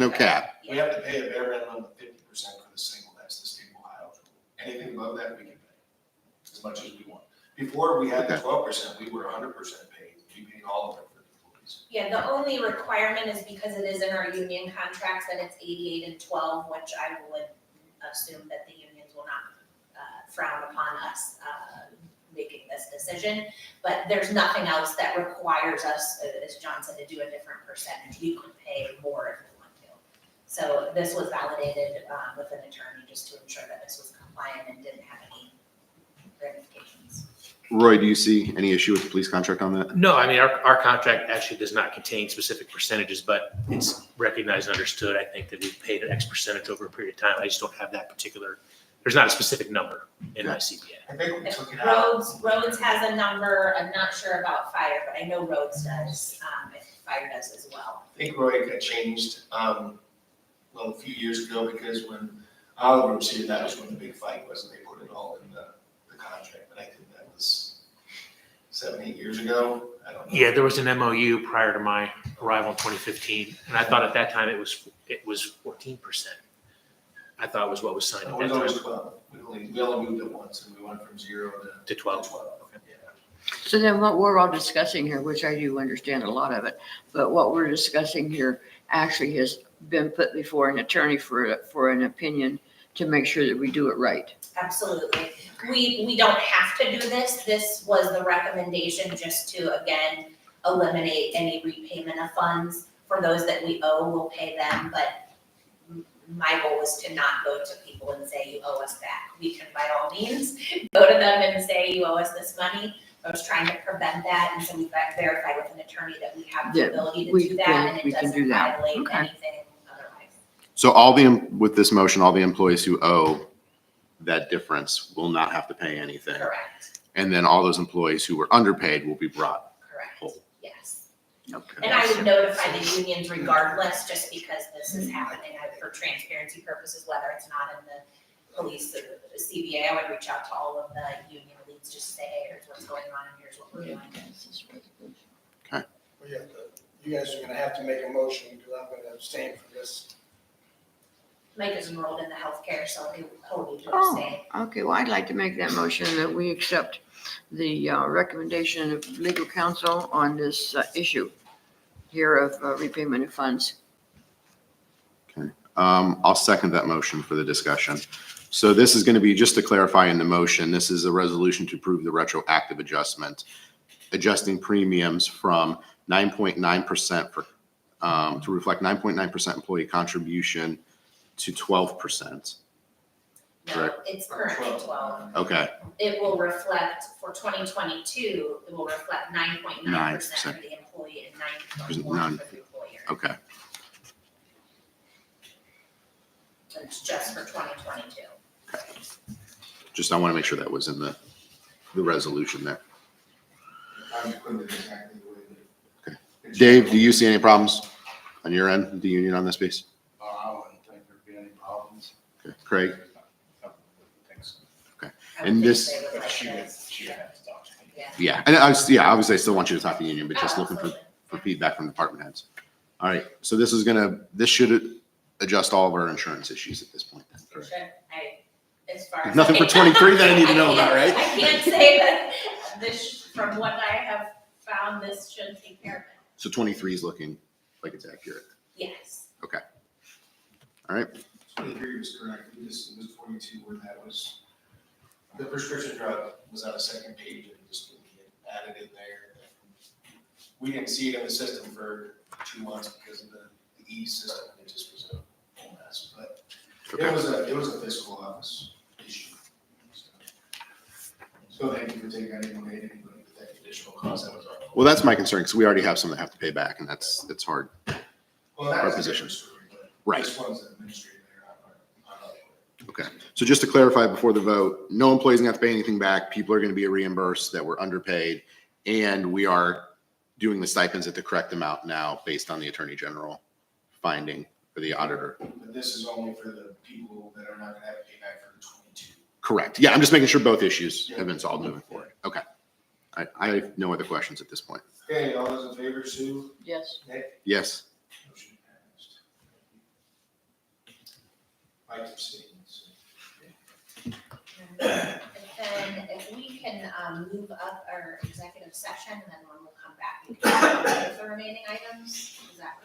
cap. We have to pay a bare minimum of 50% for the single, that's the state of Ohio. Anything above that, we can pay as much as we want. Before we had the 12%, we were 100% paid, we paid all of it for the employees. Yeah, the only requirement is because it is in our union contracts that it's 88 and 12, which I would assume that the unions will not frown upon us making this decision. But there's nothing else that requires us, as John said, to do a different percentage. We could pay more if we want to. So this was validated with an attorney just to ensure that this was compliant and didn't have any ramifications. Roy, do you see any issue with the police contract on that? No, I mean, our contract actually does not contain specific percentages, but it's recognized and understood, I think, that we've paid an X percentage over a period of time. I just don't have that particular, there's not a specific number in my CPA. I think we took it out. Roads has a number. I'm not sure about fire, but I know roads does, if fire does as well. I think Roy got changed, a few years ago, because when Oliver was here, that was when the big fight was, and they put it all in the contract, but I think that was 7, 8 years ago, I don't know. Yeah, there was an MOU prior to my arrival in 2015, and I thought at that time it was 14%. I thought was what was signed It at was that always time 12, we only moved it once, and we went from 0 to 12. Okay. Yeah. So then what we're all discussing here, which I do understand a lot of it, but what we're discussing here actually has been put before an attorney for an opinion to make sure that we do it right. Absolutely. We don't have to do this. This was the recommendation just to, again, eliminate any repayment of funds. For those that we owe, we'll pay them, but my goal is to not go to people and say, you owe us back. We can by all means go to them and say, you owe us this money. I was trying to prevent that, and so we've verified with an attorney that we have the Yeah, ability to we do that, can- and we it can doesn't do that. violate Okay. anything otherwise. So with this motion, all the employees who owe that difference will not have to pay anything. Correct, And then all those employees who were underpaid will be brought correct, whole. yes. Okay. And I would notify the unions regardless, just because this is happening for transparency purposes, whether it's not in the police or the CBA, I would reach out to all of the union leads, just to say, hey, here's what's going on, and here's what we're doing. You guys are gonna have to make a motion, because I'm gonna abstain from this. Mike is enrolled in the healthcare, so he'll need to Oh, abstain. okay, well, I'd like to make that motion that we accept the recommendation of legal counsel on this issue here of repayment of funds. I'll second that motion for the discussion. So this is going to be, just to clarify in the motion, this is a resolution to approve the retroactive adjustment, adjusting premiums from 9.9% for, to reflect 9.9% employee contribution to 12%. No, Correct. it's currently 12. Okay, It will reflect, for 2022, it will reflect 9.9% 9%. for the employee and There's 9.1 none. for the employer. okay. It's just for 2022. Just, I want to make sure that was in the resolution there. I'm putting it exactly the way that. Okay. Dave, do you see any problems on your end, with the union on this piece? I wouldn't think there'd be any problems. Okay. Craig? Thanks. I would And think this- they would like She would this. have to talk to me. Yeah. Yeah, and obviously I still want you to talk to the union, but just Oh, looking for absolutely. feedback from department heads. All right, so this should adjust all of our insurance issues at this point then, It correct? should, as far as. Nothing for 23 that I need to know about, right? I can't say that this, from what I have found, this should take care of it. So 23 is looking like it's accurate. Yes. All right, 23 was correct, it was 22 where that was, the prescription drug was on a second page and just didn't get added in there. We didn't see it in the system for 2 months because of the E system, and it just was a whole mess, but okay. it was a fiscal office issue. So thank you for taking, I didn't want anybody with that additional cost, that was our fault. Well, that's my concern, because we already have some that have to pay back, and it's hard. Well, that our was a position. different story, but Right. This one's administrative, I'm not. Okay. So just to clarify before the vote, no employees gonna have to pay anything back. People are going to be reimbursed that were underpaid. And we are doing the stipends at the correct amount now based on the Attorney General finding for the auditor. But this is only for the people that are not gonna have to pay back for the 22. Correct. Yeah, I'm just making sure both issues have been solved moving forward. Okay. I have no other questions at this point. Okay, all those in favor, Sue? Yes. Nick? Yes. Motion passed. Mike abstains. And then if we can move up our executive session, and then when we'll come back, we can go with the remaining items, is that?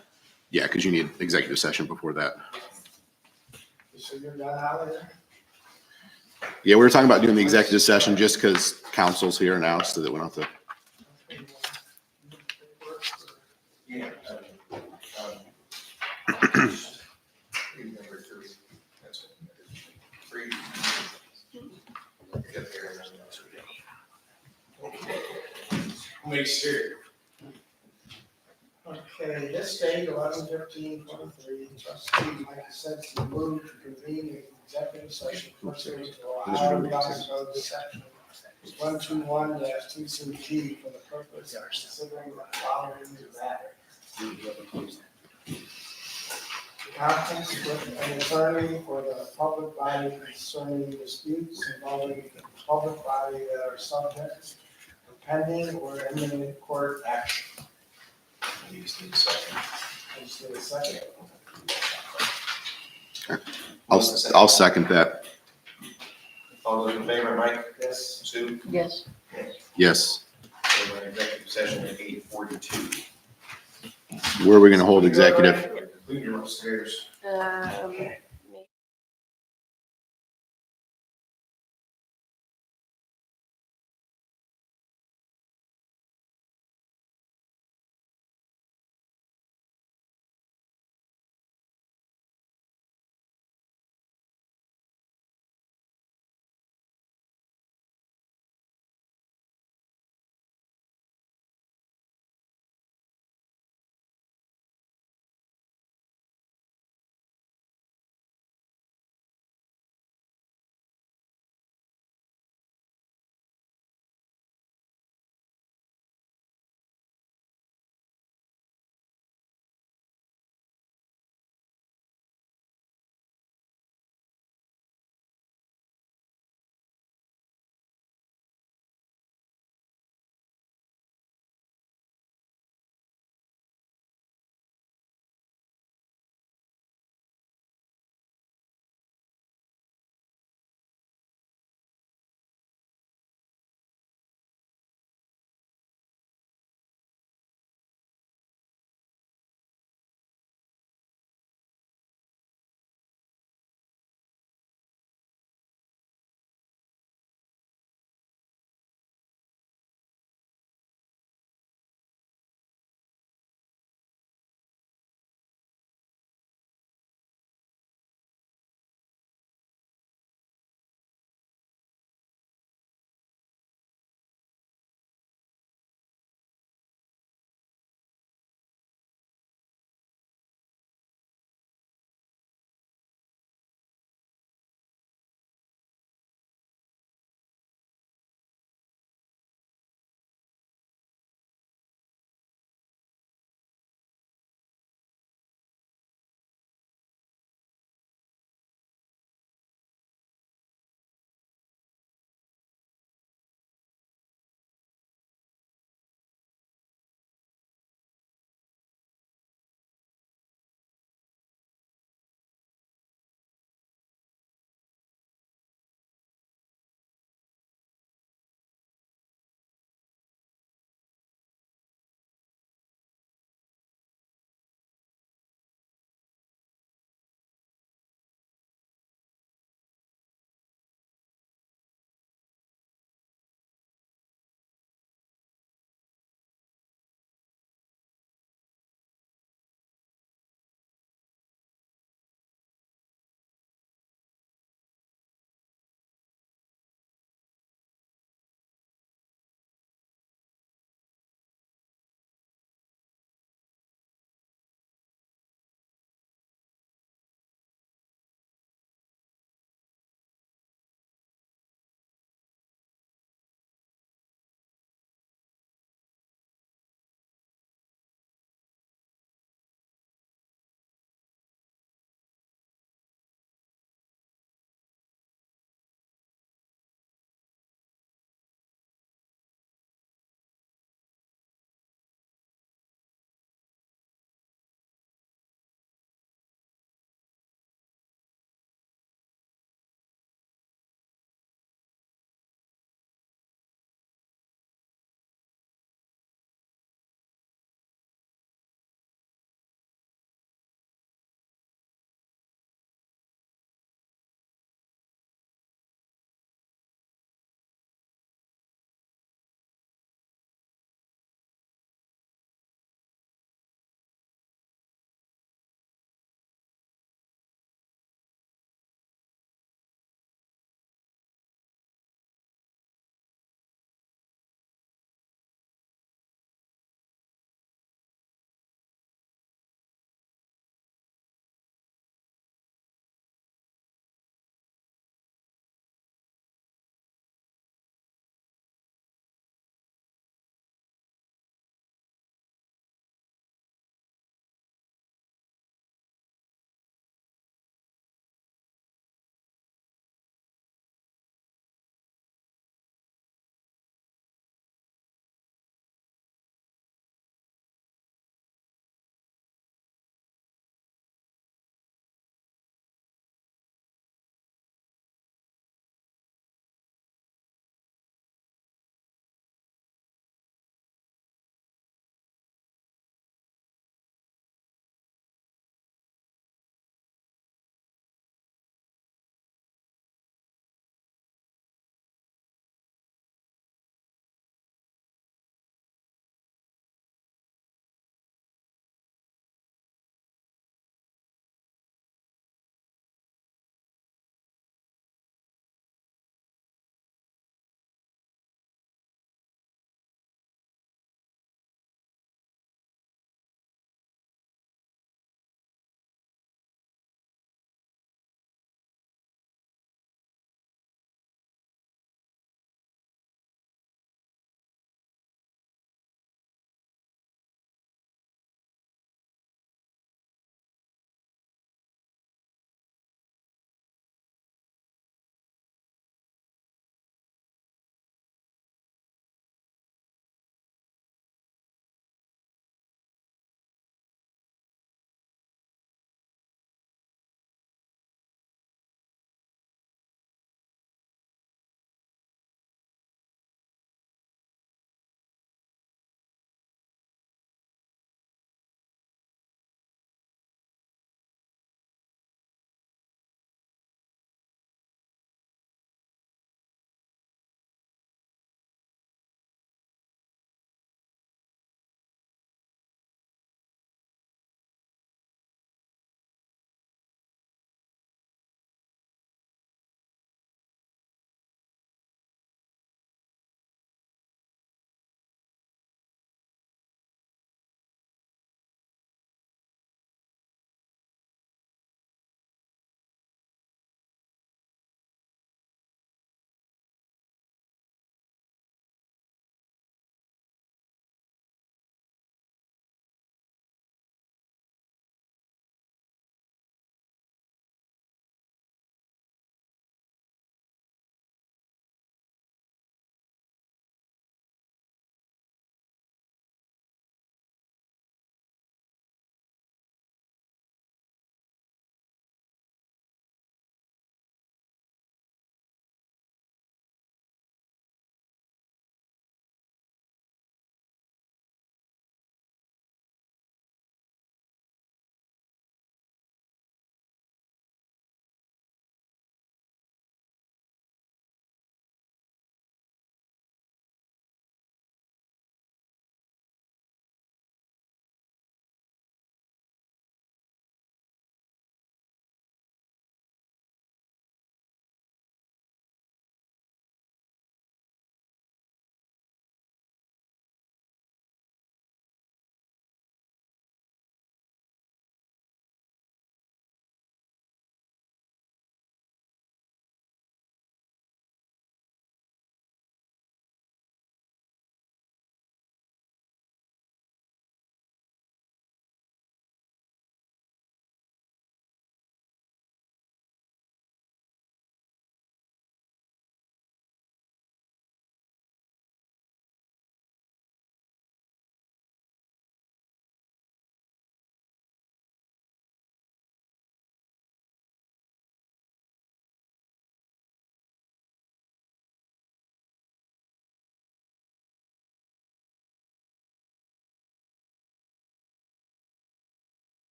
Yeah, because you need executive session before that. So you're done out of there? Yeah, we were talking about doing the executive session just because council's here now so that we don't have to. Yeah. Number 3, that's it. 3. Get there and then that's what we Make sure. Okay, this date, 11/15/23, trustee Mike Sensi moved to convene an executive session pursuant to Ohio Revised Code section 121-22G for the purpose of considering the following matter. Conference with an attorney for the public body concerning disputes involving the public body that are subject to pending or imminent court action. You just need a second. I just need a second. I'll second that. All those in favor, Mike? Yes. Sue? Yes. Yes. So we're in executive session at 8:42. Where are we going to hold executive? We can go upstairs. Um,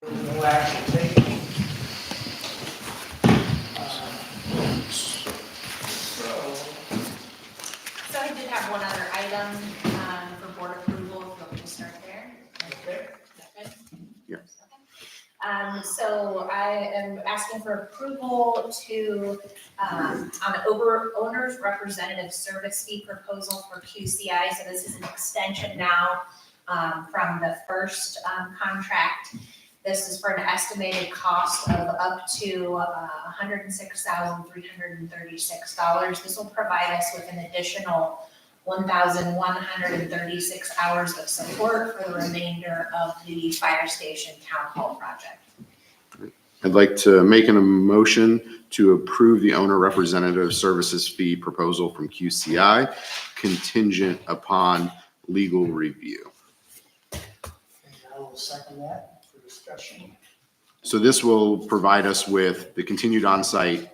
No action taken. So I did have one other item for board approval, if you want me to start there. Okay. Yeah. So I am asking for approval to, on the owner's representative service fee proposal for QCI. So this is an extension now from the first contract. This is for an estimated cost of up to $106,336. This will provide us with an additional 1,136 hours of support for the remainder of the fire station town hall project. I'd like to make a motion to approve the owner representative services fee proposal from QCI contingent upon legal review. And I will second that for discussion. So this will provide us with the continued on-site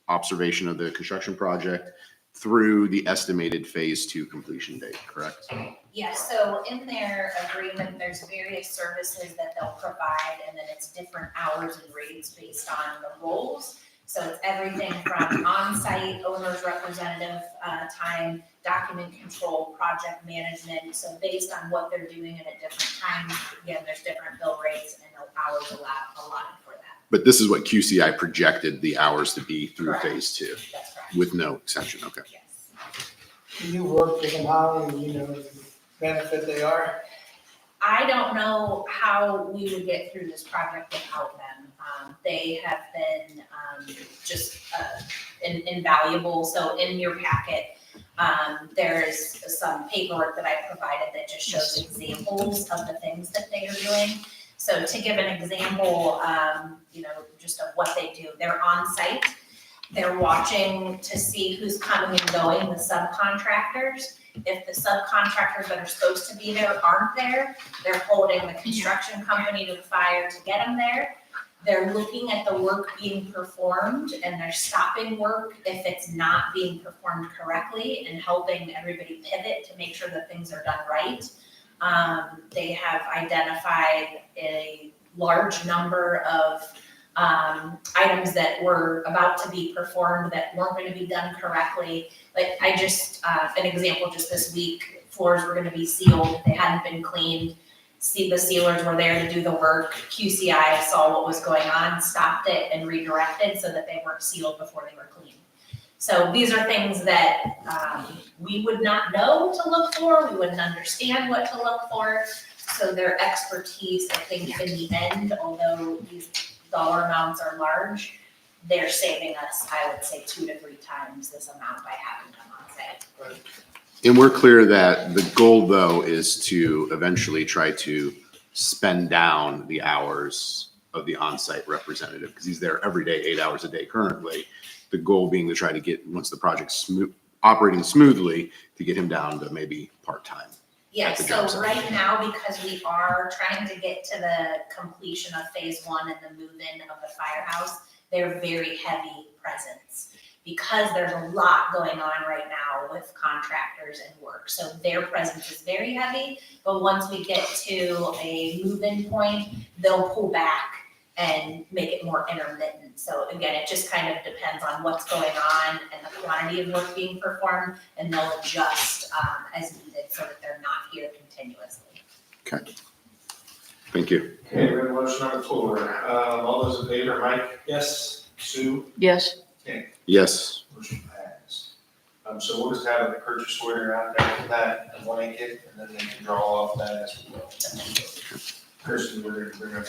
observation of the construction project through the estimated phase 2 completion date, correct? Yes, so in their agreement, there's various services that they'll provide, and then it's different hours and rates based on the roles. So it's everything from on-site owner's representative time, document control, project management. So based on what they're doing at a different time, again, there's different bill rates and hours allotted for that. But this is what QCI projected the hours to be through Correct. phase 2 That's correct. with no extension, okay? Yes. You work with them, Holly, and you know the benefit they are. I don't know how we would get through this project without them. They have been just invaluable. So in your packet, there's some paperwork that I provided that just shows examples of the things that they are doing. So to give an example, just of what they do, they're on site. They're watching to see who's coming and going, the subcontractors. If the subcontractors that are supposed to be there aren't there, they're holding the construction company to the fire to get them there. They're looking at the work being performed and they're stopping work if it's not being performed correctly and helping everybody pivot to make sure that things are done right. They have identified a large number of items that were about to be performed that weren't going to be done correctly. Like I just, an example, just this week, floors were going to be sealed. They hadn't been cleaned. The sealers were there to do the work. QCI saw what was going on, stopped it and redirected so that they weren't sealed before they were cleaned. So these are things that we would not know to look for. We wouldn't understand what to look for. So their expertise, I think in the end, although these dollar amounts are large, they're saving us, I would say, 2 to 3 times this amount by having them on site. And we're clear that the goal, though, is to eventually try to spend down the hours of the on-site representative because he's there every day, 8 hours a day currently. The goal being to try to get, once the project's operating smoothly, to get him down to maybe part-time. Yes, at the job so site. right now, because we are trying to get to the completion of phase 1 and the move-in of the firehouse, they're very heavy presence. Because there's a lot going on right now with contractors and work. So their presence is very heavy, but once we get to a move-in point, they'll pull back and make it more intermittent. So again, it just kind of depends on what's going on and the quantity of work being performed, and they'll adjust as needed so that they're not here continuously. Okay. Thank you. Okay, we have a motion on the floor. All those in favor, Mike? Yes. Sue? Yes, Yes. Motion passed. So we'll just have a purchase order out there for that, a blanket, and then they can draw off that as we go. Kirsten, we're gonna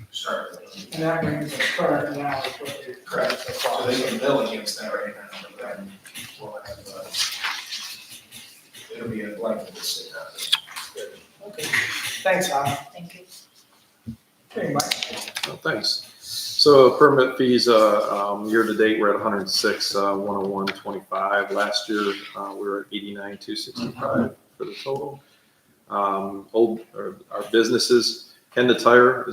start with it. And that brings us current now. Is what they- Correct. So they can bill against that right now, but then we'll have, it'll be a blanket that's sitting out there. Okay. Thanks, Holly. Thank you. Okay, Mike. Oh, thanks. So permit fees, year to date, we're at 106, 101.25. Last year, we were at 89,265 for the total. Our businesses, Kenda Tire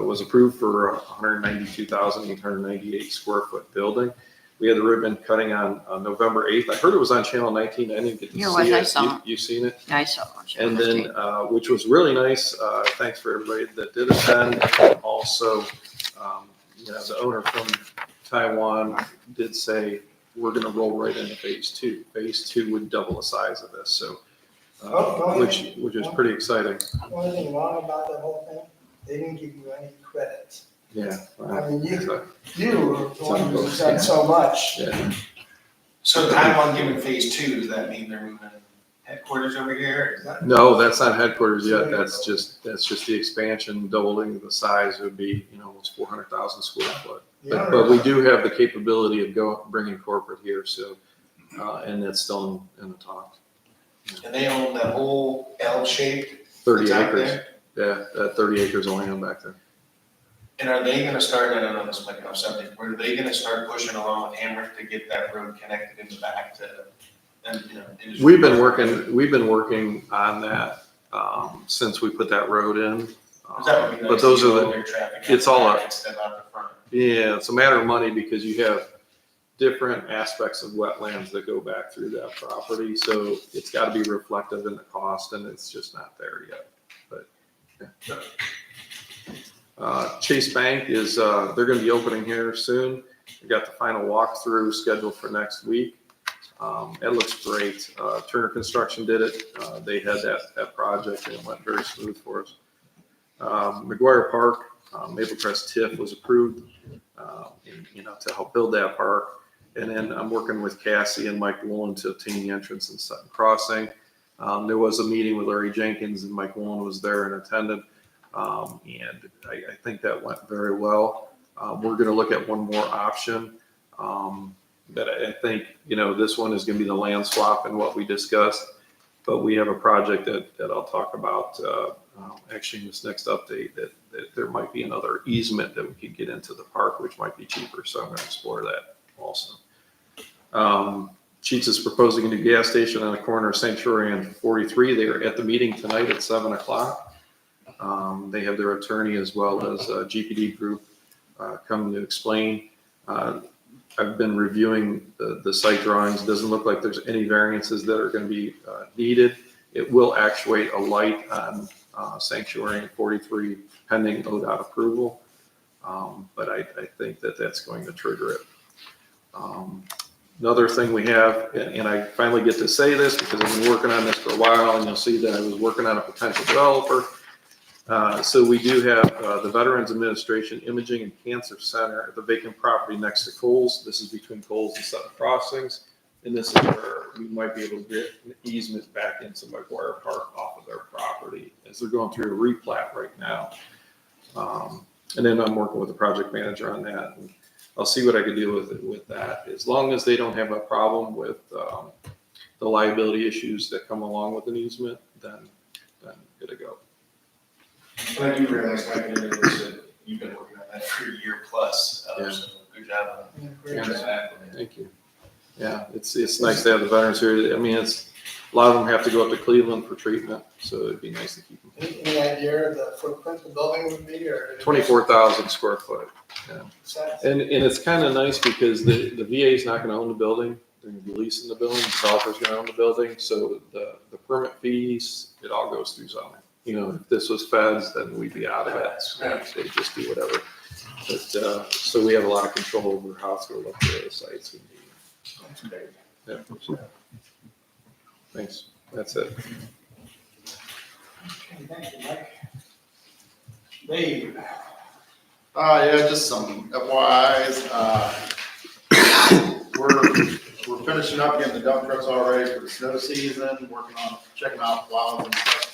was approved for 192,898 square foot building. We had the ribbon cutting on November 8th. I heard it was on Channel 19. I didn't get to Yeah, see I it. saw it. You seen it? I saw it. And then, which was really nice, thanks for everybody that did attend. Also, the owner from Taiwan did say, we're gonna roll right into phase 2. Phase 2 would double the size of this, so, which is pretty exciting. The only thing wrong about that whole thing, they didn't give you any credit. Yeah. I mean, you were the one who's done so much. Yeah. So Taiwan giving phase 2, does that mean they're moving headquarters over here? Is that? No, that's not headquarters yet. That's just the expansion, doubling the size would be, almost 400,000 square foot. But we do have the capability of bringing corporate here, so, and that's still in the talks. And they own that whole L-shaped 30 that's out acres. there? Yeah, 30 acres of land back there. And are they gonna start, I don't know, this might be off subject, are they gonna start pushing along with Hamrick to get that road connected in the back to, and, industry? We've been working on that, since we put that road in. That would be nice. But those to are get the, all their traffic it's out all back a- instead of out the front. yeah, it's a matter of money because you have different aspects of wetlands that go back through that property. So it's got to be reflective in the cost and it's just not there yet. But yeah. Chase Bank is, they're going to be opening here soon. We got the final walkthrough scheduled for next week. It looks great. Turner Construction did it. They had that project and it went very smooth for us. McGuire Park, Maple Crest TIF was approved, to help build that park. And then I'm working with Cassie and Mike Woolen to obtain the entrance in Sutton Crossing. There was a meeting with Larry Jenkins and Mike Woolen was there and attended. And I think that went very well. We're going to look at one more option. That I think, this one is going to be the land swap and what we discussed. But we have a project that I'll talk about actually in this next update that there might be another easement that we could get into the park, which might be cheaper. So I'm going to explore that also. Cheats is proposing a new gas station on the corner of Sanctuary and 43. They are at the meeting tonight at 7:00. They have their attorney as well as GPD Group come to explain. I've been reviewing the site drawings. It doesn't look like there's any variances that are going to be needed. It will actuate a light on Sanctuary and 43 pending ODOT approval. But I think that's going to trigger it. Another thing we have, and I finally get to say this because I've been working on this for a while, and you'll see that I was working on a potential developer. So we do have the Veterans Administration Imaging and Cancer Center at the vacant property next to Coles. This is between Coles and Sutton Crossings. And this is where we might be able to get an easement back into McGuire Park off of their property as they're going through a replat right now. And then I'm working with the project manager on that. And I'll see what I can do with that. As long as they don't have a problem with the liability issues that come along with an easement, then good to go. And I do realize, Mike, that you've been working on that for a year plus, Yeah. so good job on Great job. that. Thank you. Yeah, it's nice to have the veterans here. I mean, a lot of them have to go up to Cleveland for treatment, so it'd be nice to keep them. Any idea of the footprint the building would be, or? 24,000 square foot. Size? And it's kind of nice because the VA is not going to own the building. They're going to be leasing the building. The developer's going to own the building. So the permit fees, it all goes through zoning. If this was feds, then we'd be out of it. They just do whatever. But, so we have a lot of control over how it's going to look for the sites we need. That's great. Yeah. Thanks. That's it. Okay, thank you, Mike. Dave? Yeah, just some FYIs. We're finishing up getting the dump trucks all ready for the snow season, working on checking out plows and stuff.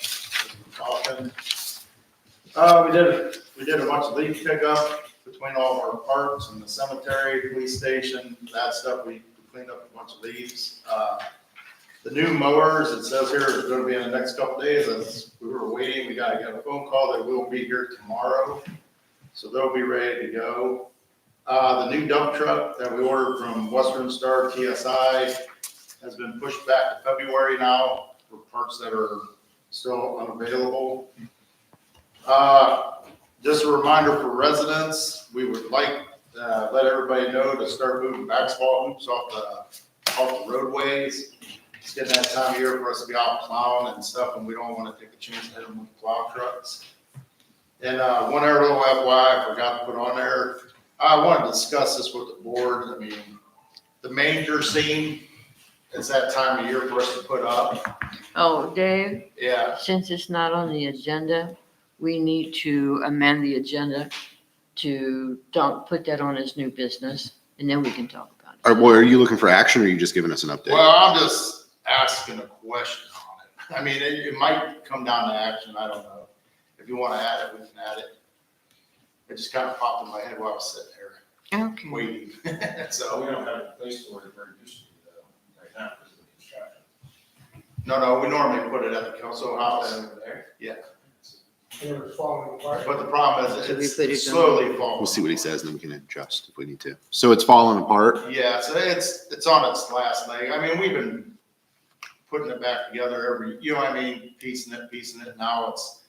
We did a bunch of leaf pickup between all of our parks and the cemetery, police station, that stuff. We cleaned up a bunch of leaves. The new mowers, it says here, is going to be in the next couple days. As we were waiting, we got a phone call that will be here tomorrow. So they'll be ready to go. The new dump truck that we ordered from Western Star TSI has been pushed back to February now for parts that are still unavailable. Just a reminder for residents, we would like let everybody know to start moving basketball hoops off the roadways. It's getting that time of year for us to be out plowing and stuff, and we don't want to take a chance to hit them with plow trucks. And one other little FYI I forgot to put on there, I want to discuss this with the board. I mean, the manger scene, it's that time of year for us to put up. Oh, Dave, Yeah, since it's not on the agenda, we need to amend the agenda to don't put that on as new business, and then we can talk about it. Well, are you looking for action or are you just giving us an update? well, I'm just asking a question on it. I mean, it might come down to action, I don't know. If you want to add it, we can add it. It just kind of popped in my head while I was sitting there Okay. waiting. So So, we don't have a place for it where it used to be though, right now, because of the construction. no, we normally put it at the council house. Over there? Yeah, And it was falling apart. but the problem is So we it's put it slowly falling. We'll see what he says and then we can adjust if we need to. So it's falling apart. Yeah, so it's on its last leg. I mean, we've been putting it back together every, you know what I mean, piecing it. Now it's,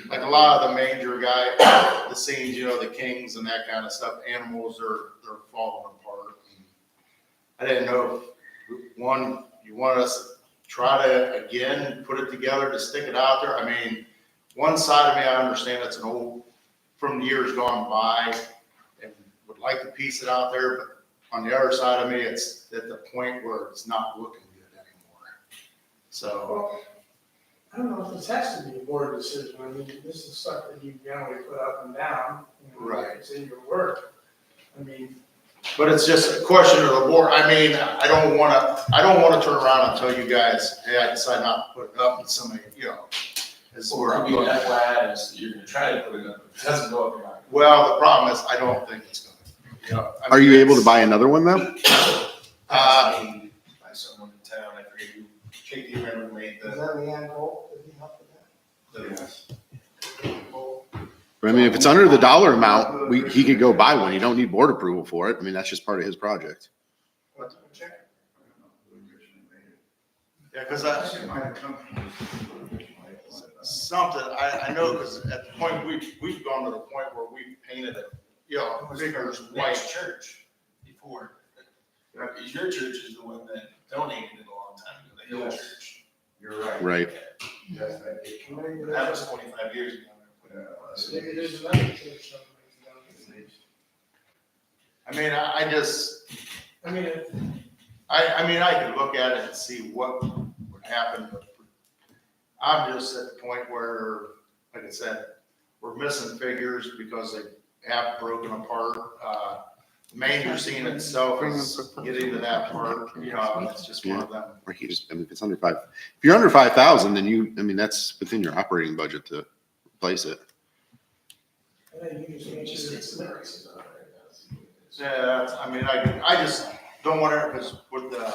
like a lot of the major the scenes, you know, the kings and that kind of stuff, animals they're falling apart. I didn't know, one, you want us to try to, again, put it together to stick it out there? I mean, one side of me, I understand it's an old, from years gone by, and would like to piece it out there, but on the other side of me, it's at the point where it's not looking good anymore. So, Well, I don't know if this has to be a board decision. I mean, this is stuff that you generally put up and down. You know, Right. It's in your work. I mean, but it's just a question of the board. I mean, I don't wanna turn around and tell you guys, hey, I decided not to put it up, and somebody, you know, is where I'm looking at. FYI, is that you're gonna try to put it up, if it doesn't go up, you're not. Well, the problem is, I don't think it's gonna, you know. I Are mean, you able to it's- buy another one though? By someone in town, I forget who, Katie remember made is the. that Leanne Cole? Did he help with that? Cole? I mean, if it's under the dollar amount, he could go buy one. You don't need board approval for it. I mean, that's just part of his project. What's the check? Yeah, cause something, I know, cause at the point, we've gone to the point where we painted it, you know, bigger White white. church before. Because your church is the one that donated it a long time ago, the Hill Yes. Church. You're right. Right. Yes, I did. Maybe That there's, was 25 years ago. maybe there's another church somewhere. I mean, I just, I mean, I mean, I could look at it and see what would happen, but I'm just at the point where, like I said, we're missing figures because they have broken apart. The manger scene itself is getting to that part, you know, it's just one of them. Or he just, I mean, if it's under if you're under 5,000, then I mean, that's within your operating budget to replace it. I think you just It just mentioned takes the it's prices on it. Yeah, I mean, I just don't want to, because with the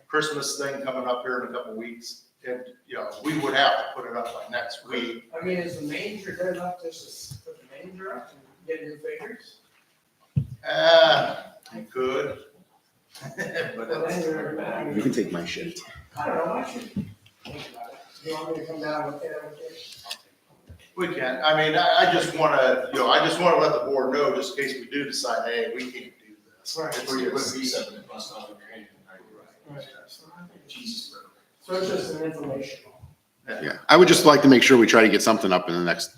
Christmas thing coming up here in a couple weeks, you know, we would have to put it up by next week. I mean, is the manger good enough just to put the manger up and get new figures? You could. But Well, then you're, I You mean, can take my shit. I don't know, I should think about it. You want me to come down and look at it? Okay? we can, I mean, I just want to, you know, I just want to let the board know, just in case we do decide, hey, we can't do this. Right. It's Or you just- would be something that must not be paid. Right. So I think it's- Jesus, bro. So it's just an informational. Yeah. I would just like to make sure we try to get something up in the next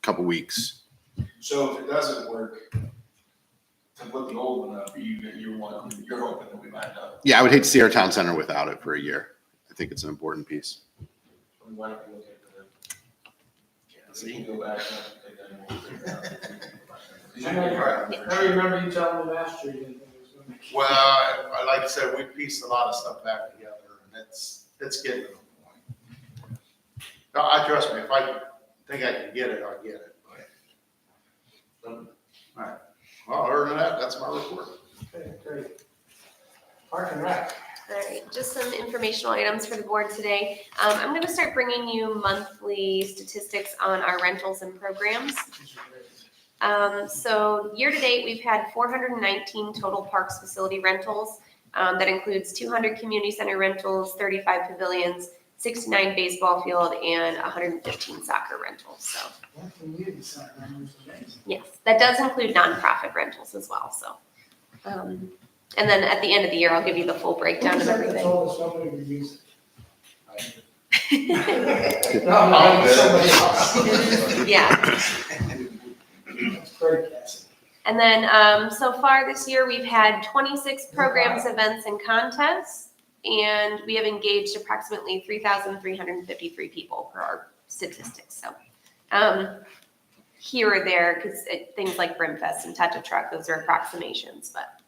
couple weeks. So if it doesn't work, to put the old one up, you're hoping that we might not. Yeah, I would hate to see our town center without it for a year. I think it's an important piece. Why don't we look at the. So you can go back and take that. I remember you telling me last year you didn't think it was gonna make. Well, like I said, we pieced a lot of stuff back together, and it's getting to the point. No, I trust me, if I think I can get it, I'll get it, but. All right, well, other than that, that's my report. Okay, great. Park and Rec. All right, just some informational items for the board today. I'm going to start bringing you monthly statistics on our rentals and programs. So year to date, we've had 419 total parks facility rentals. That includes 200 community center rentals, 35 pavilions, 69 baseball field, and 115 soccer rentals. So That community center, man, was amazing. yes, that does include nonprofit rentals as well. So, and then at the end of the year, I'll give you the full breakdown of everything. Told us somebody would use it. No, no, somebody else. Yeah. That's great, Cassie. And then, so far this year, we've had 26 programs, events, and contests, and we have engaged approximately 3,353 people per our statistics. So, here or there, because things like Brimfest and Touch a Truck, those are approximations, but.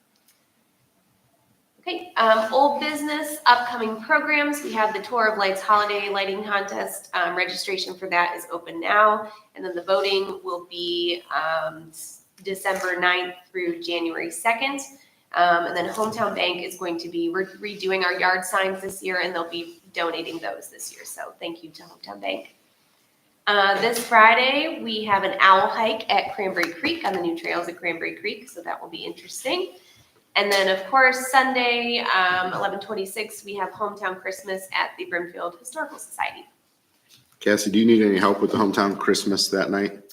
Okay, old business, upcoming programs. We have the Tour of Lights Holiday Lighting Contest. Registration for that is open now, and then the voting will be December 9th through January 2nd. And then Hometown Bank is going to be redoing our yard signs this year, and they'll be donating those this year. So thank you to Hometown Bank. This Friday, we have an owl hike at Cranberry Creek on the new trails at Cranberry Creek, so that will be interesting. And then, of course, Sunday, 11/26, we have Hometown Christmas at the Brimfield Historical Society. Cassie, do you need any help with the hometown Christmas that night?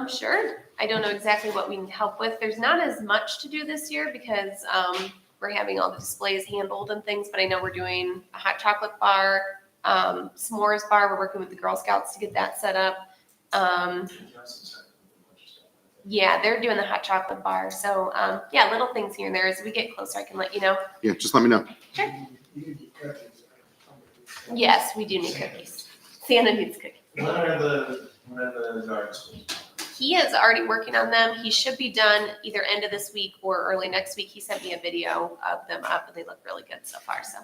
Sure. I don't know exactly what we need help with. There's not as much to do this year because we're having all the displays handled and things, but I know we're doing a hot chocolate bar, s'mores bar. We're working with the Girl Scouts to get that set up. Yeah, they're doing the hot chocolate bar. So, yeah, little things here and there. As we get closer, I can let you know. Yeah, just let me know. Sure. Yes, we do need cookies. Santa needs cookies. When are the yards? He is already working on them. He should be done either end of this week or early next week. He sent me a video of them up, and they look really good so far. So,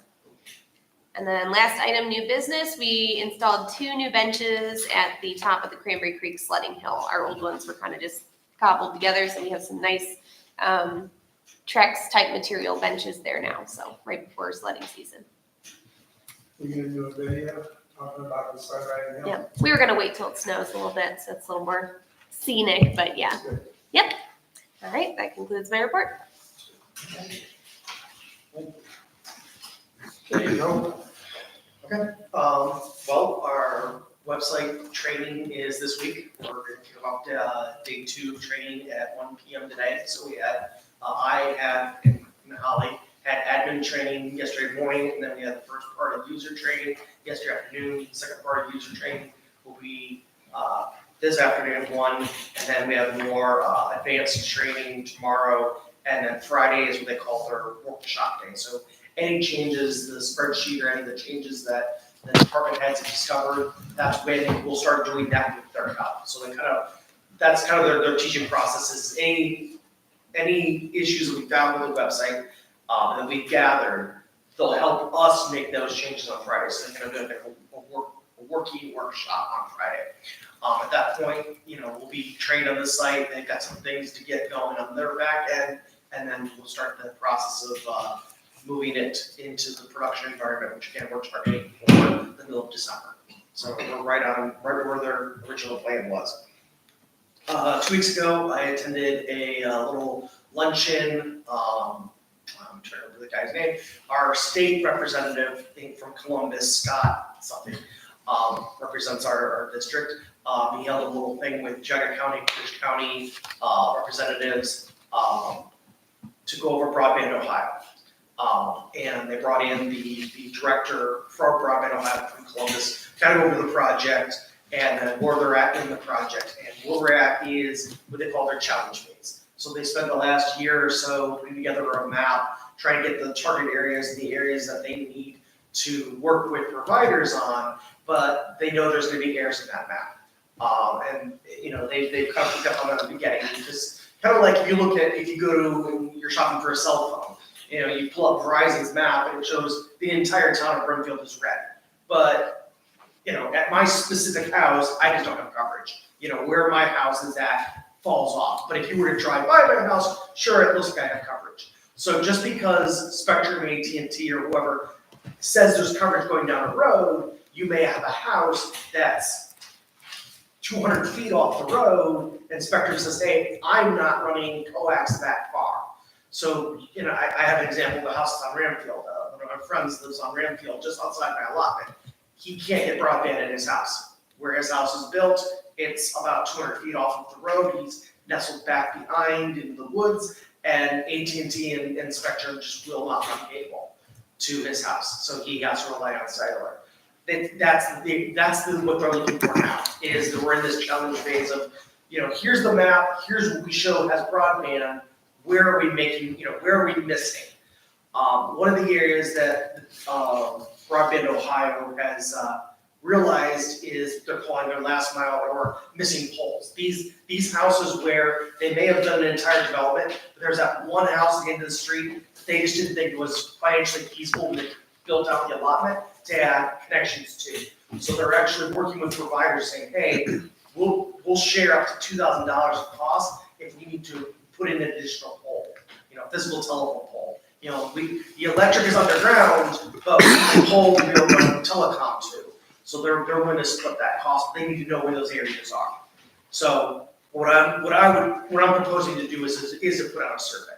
and then last item, new business. We installed 2 new benches at the top of the Cranberry Creek sledding hill. Our old ones were kind of just cobbled together, so we have some nice Trex type material benches there now. So right before sledding season. We're gonna do a video talking about the sled riding hill. Yeah, we were gonna wait till it snows a little bit, so it's a little more scenic. But yeah, yep. All right, that concludes my report. Okay, go. Well, our website training is this week. We're going to kick off day 2 of training at 1 p.m. today. So we had, and Holly had admin training yesterday morning, and then we had the first part of user training yesterday afternoon. The second part of user training will be this afternoon at 1, and then we have more advanced training tomorrow, and then Friday is what they call their workshop day. So any changes, the spreadsheet or any of the changes that the department heads have discovered, that's when we'll start doing that with their help. So they that's kind of their teaching process is any issues that we found with the website that we've gathered, they'll help us make those changes on Friday. So they're going to do a working workshop on Friday. At that point, we'll be trained on the site. They've got some things to get going on their back end, and then we'll start the process of moving it into the production environment, which again, we're targeting for the middle of December. So we're right where their original plan was. 2 weeks ago, I attended a little luncheon. I'm trying to remember the guy's name. Our state representative, I think from Columbus, Scott something, represents our district. He held a little thing with Jagger County, Fish County representatives to go over Broadband Ohio. And they brought in the director from Broadband Ohio from Columbus, kind of over the project and then where they're at in the project. And where we're at is what they call their challenge phase. So they spent the last year or so putting together a map, trying to get the target areas, the areas that they need to work with providers on, but they know there's going to be errors in that map. And they've kind of picked up on that at the beginning. Because kind of like if you go to when you're shopping for a cell phone, you pull up Verizon's map and it shows the entire town of Brimfield is red. But, at my specific house, I just don't have coverage. Where my house is at falls off. But if you were to drive by my house, sure, it looks like I have coverage. So just because Spectrum, AT&T, or whoever says there's coverage going down the road, you may have a house that's 200 feet off the road, and Spectrum says, hey, I'm not running coax that far. So, I have an example of the house on Brimfield. One of my friends lives on Brimfield, just outside my allotment. he can't get broadband in his house. Where his house is built, it's about 200 feet off of the road. He's nestled back behind in the woods, and AT&T and Spectrum just will not run cable to his house, so he has to rely on cellular. That's what they're looking for now, is that we're in this challenge phase of, here's the map, here's what we show has broadband, where are we making, where are we missing? One of the areas that Broadband Ohio has realized is they're calling their last mile or missing poles. These houses where they may have done an entire development, but there's that one house at the end of the street that they just didn't think was financially feasible when they built out the allotment to add connections to. So they're actually working with providers saying, hey, we'll share up to $2,000 of cost if we need to put in an additional pole, physical telephone pole. The electric is underground, but we need a pole to be able to run telecom to. So they're willing to split that cost, but they need to know where those areas are. So what I'm proposing to do is to put out a survey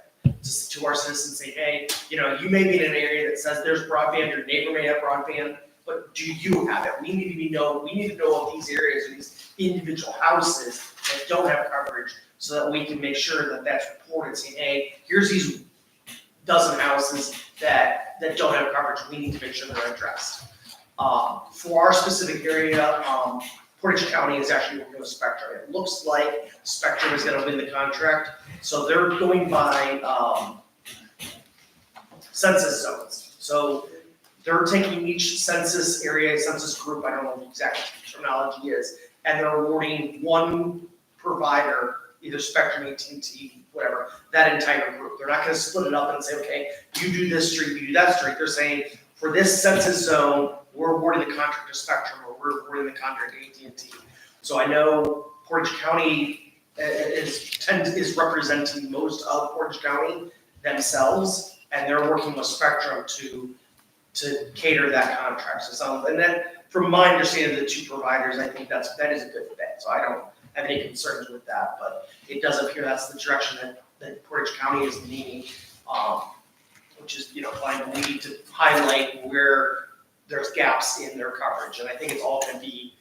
to our citizens, say, hey, you may be in an area that says there's broadband, your neighbor may have broadband, but do you have it? We need to know of these areas, or these individual houses that don't have coverage, so that we can make sure that that's reported, saying, hey, here's these dozen houses that don't have coverage. We need to make sure they're addressed. For our specific area, Portage County is actually working with Spectrum. It looks like Spectrum is going to win the contract. So they're going by census zones. So they're taking each census area, census group, I don't know what the exact terminology is, and they're awarding one provider, either Spectrum, AT&T, whatever, that entire group. They're not going to split it up and say, okay, you do this street, you do that street. They're saying, for this census zone, we're awarding the contract to Spectrum, or we're awarding the contract to AT&T. So I know Portage County is representing most of Portage County themselves, and they're working with Spectrum to cater that contract. And then, from my understanding of the two providers, I think that is a good fit. So I don't have any concerns with that, but it does appear that's the direction that Portage County is leaning, which is, fine. We need to highlight where there's gaps in their coverage, and I think it's all going to be,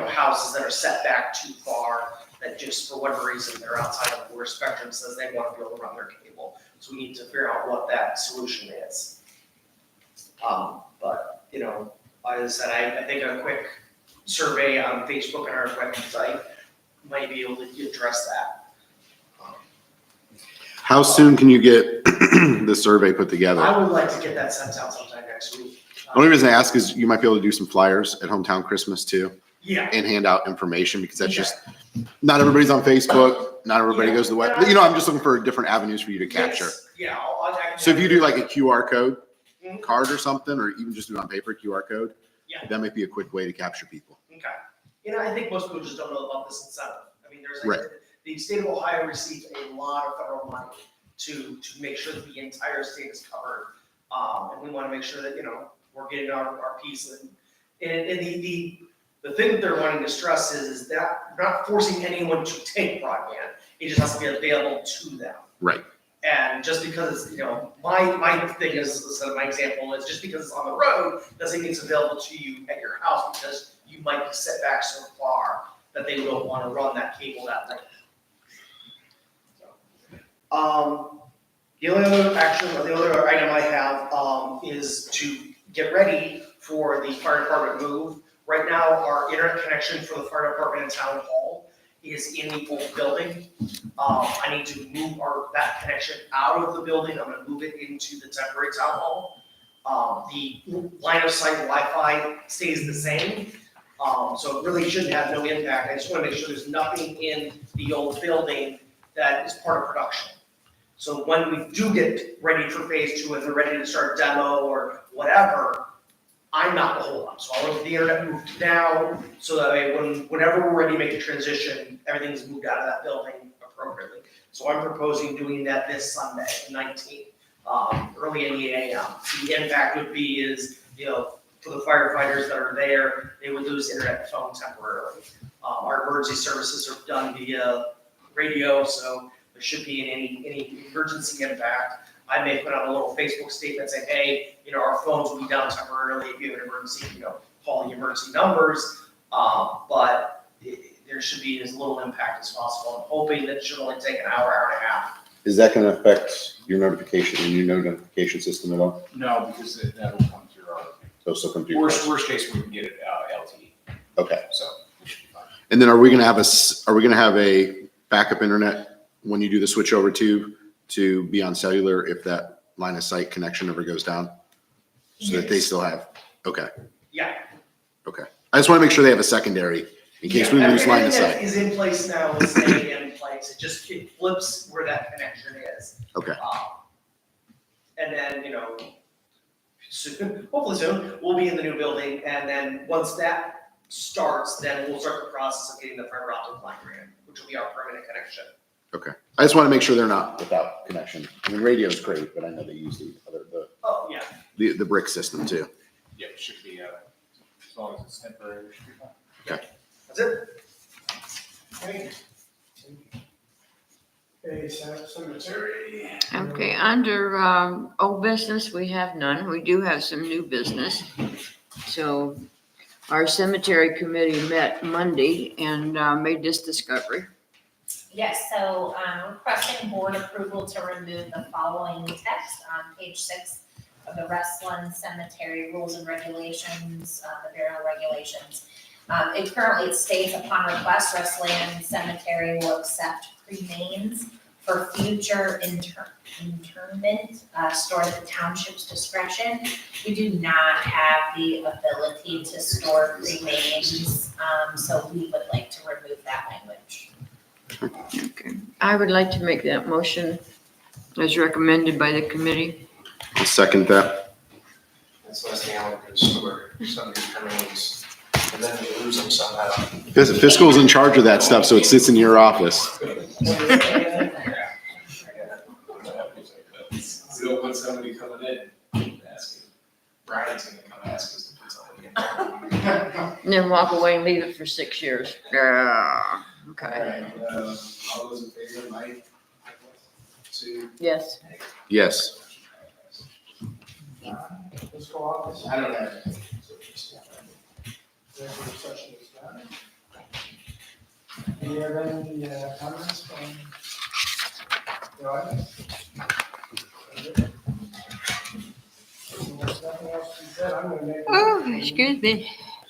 houses that are set back too far, that just for whatever reason they're outside of where Spectrum says they want to be able to run their cable. So we need to figure out what that solution is. But as I said, I think a quick survey on Facebook and our website might be able to address that. How soon can you get the survey put together? I would like to get that sent out sometime next week. The only reason I ask is you might be able to do some flyers at Hometown Christmas too, Yeah. and hand out information, because that's just, not everybody's on Facebook, not everybody goes to the web. I'm just looking for different avenues for you to capture. Yes. Yeah. So if you do like a QR code Mhm. card or something, or even just do it on paper, QR code, Yeah. that might be a quick way to capture people. Okay. I think most people just don't know about this incentive. I mean, Right. The state of Ohio receives a lot of federal money to make sure that the entire state is covered. And we want to make sure that, we're getting our piece. And the thing that they're wanting to stress is that we're not forcing anyone to take broadband. It just has to be available to them. Right. And just because it's, my thing is, my example is, just because it's on the road doesn't mean it's available to you at your house, because you might be set back so far that they don't want to run that cable that way. The other item I have is to get ready for the fire department move. Right now, our internet connection for the fire department and town hall is in the old building. I need to move that connection out of the building. I'm gonna move it into the temporary town hall. The line of sight Wi-Fi stays the same, so it really shouldn't have no impact. I just wanna make sure there's nothing in the old building that is part of production. So when we do get ready for phase 2 and they're ready to start demo or whatever, I'm not the holdup. So I'll get the internet moved now, so that way whenever we're ready to make the transition, everything's moved out of that building appropriately. So I'm proposing doing that this Sunday, the 19th, early in the AM. The impact would be is, for the firefighters that are there, they would lose internet phone temporarily. Our emergency services are done via radio, so there should be any emergency impact. I may put out a little Facebook statement saying, hey, our phones will be down temporarily if you have an emergency, call the emergency numbers, but there should be as little impact as possible. I'm hoping that it should only take an hour, hour and a half. Is that going to affect your notification system at all? No, because that will come through our, So still come through. worst case, we can get it LTE, Okay. so we should be fine. And then are we going to have a backup internet when you do the switch over to be on cellular if that line of sight connection ever goes down? So that they still have, okay, Yeah. okay. I just want to make sure they have a secondary in case we lose line of Everything that sight. is in place now is staying in place. It flips where that connection is. Okay. And then, soon, hopefully soon, we'll be in the new building, and then once that starts, then we'll start the process of getting the fiber optic line in, which will be our permanent connection. Okay. I just want to make sure they're not without connection. I mean, radio's great, but I know they use the Oh, yeah. the brick system too. Yeah, it should be, as long as it's temporary, it should be fine. That's it. Okay. Okay, cemetery. Okay, under old business, we have none. We do have some new business. So our cemetery committee met Monday and made this discovery. Yes, so requesting board approval to remove the following text on page 6 of the Restland Cemetery Rules and Regulations, the burial regulations. It currently states, upon request, Restland Cemetery will accept cremains for future interment stored at the township's discretion. We do not have the ability to store cremains, so we would like to remove that language. Okay, I would like to make that motion as recommended by the committee. I'll second that. That's the last thing I want to do is store somebody's remains, and then you lose them somehow. Fiscal's in charge of that stuff, so it sits in your office. We don't want somebody coming in asking, Brian's gonna come ask us to put something in. And then walk away and leave it for 6 years. Yeah, okay. All those in favor, Mike? Sue? Yes. Yes. Fiscal office. I don't have. Executive session is done. Do you have any comments from the audience? There's nothing else to be said. I'm gonna make. Oh, excuse me.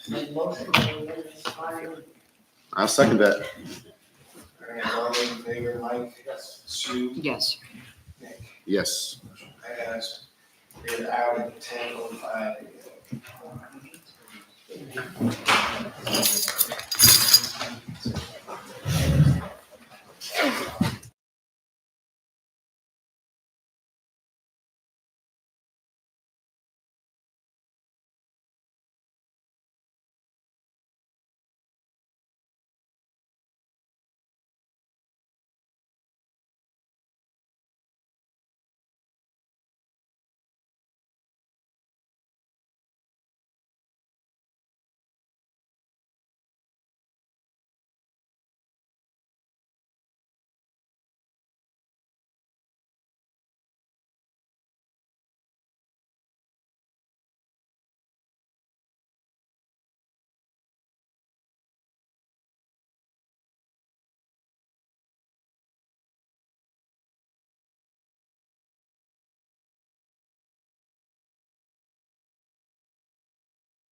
Make a motion to sign. I'll second that. All right, all those in favor, Mike? Yes. Sue? Yes. Nick? Yes. Hi, guys. We're out at 10:05.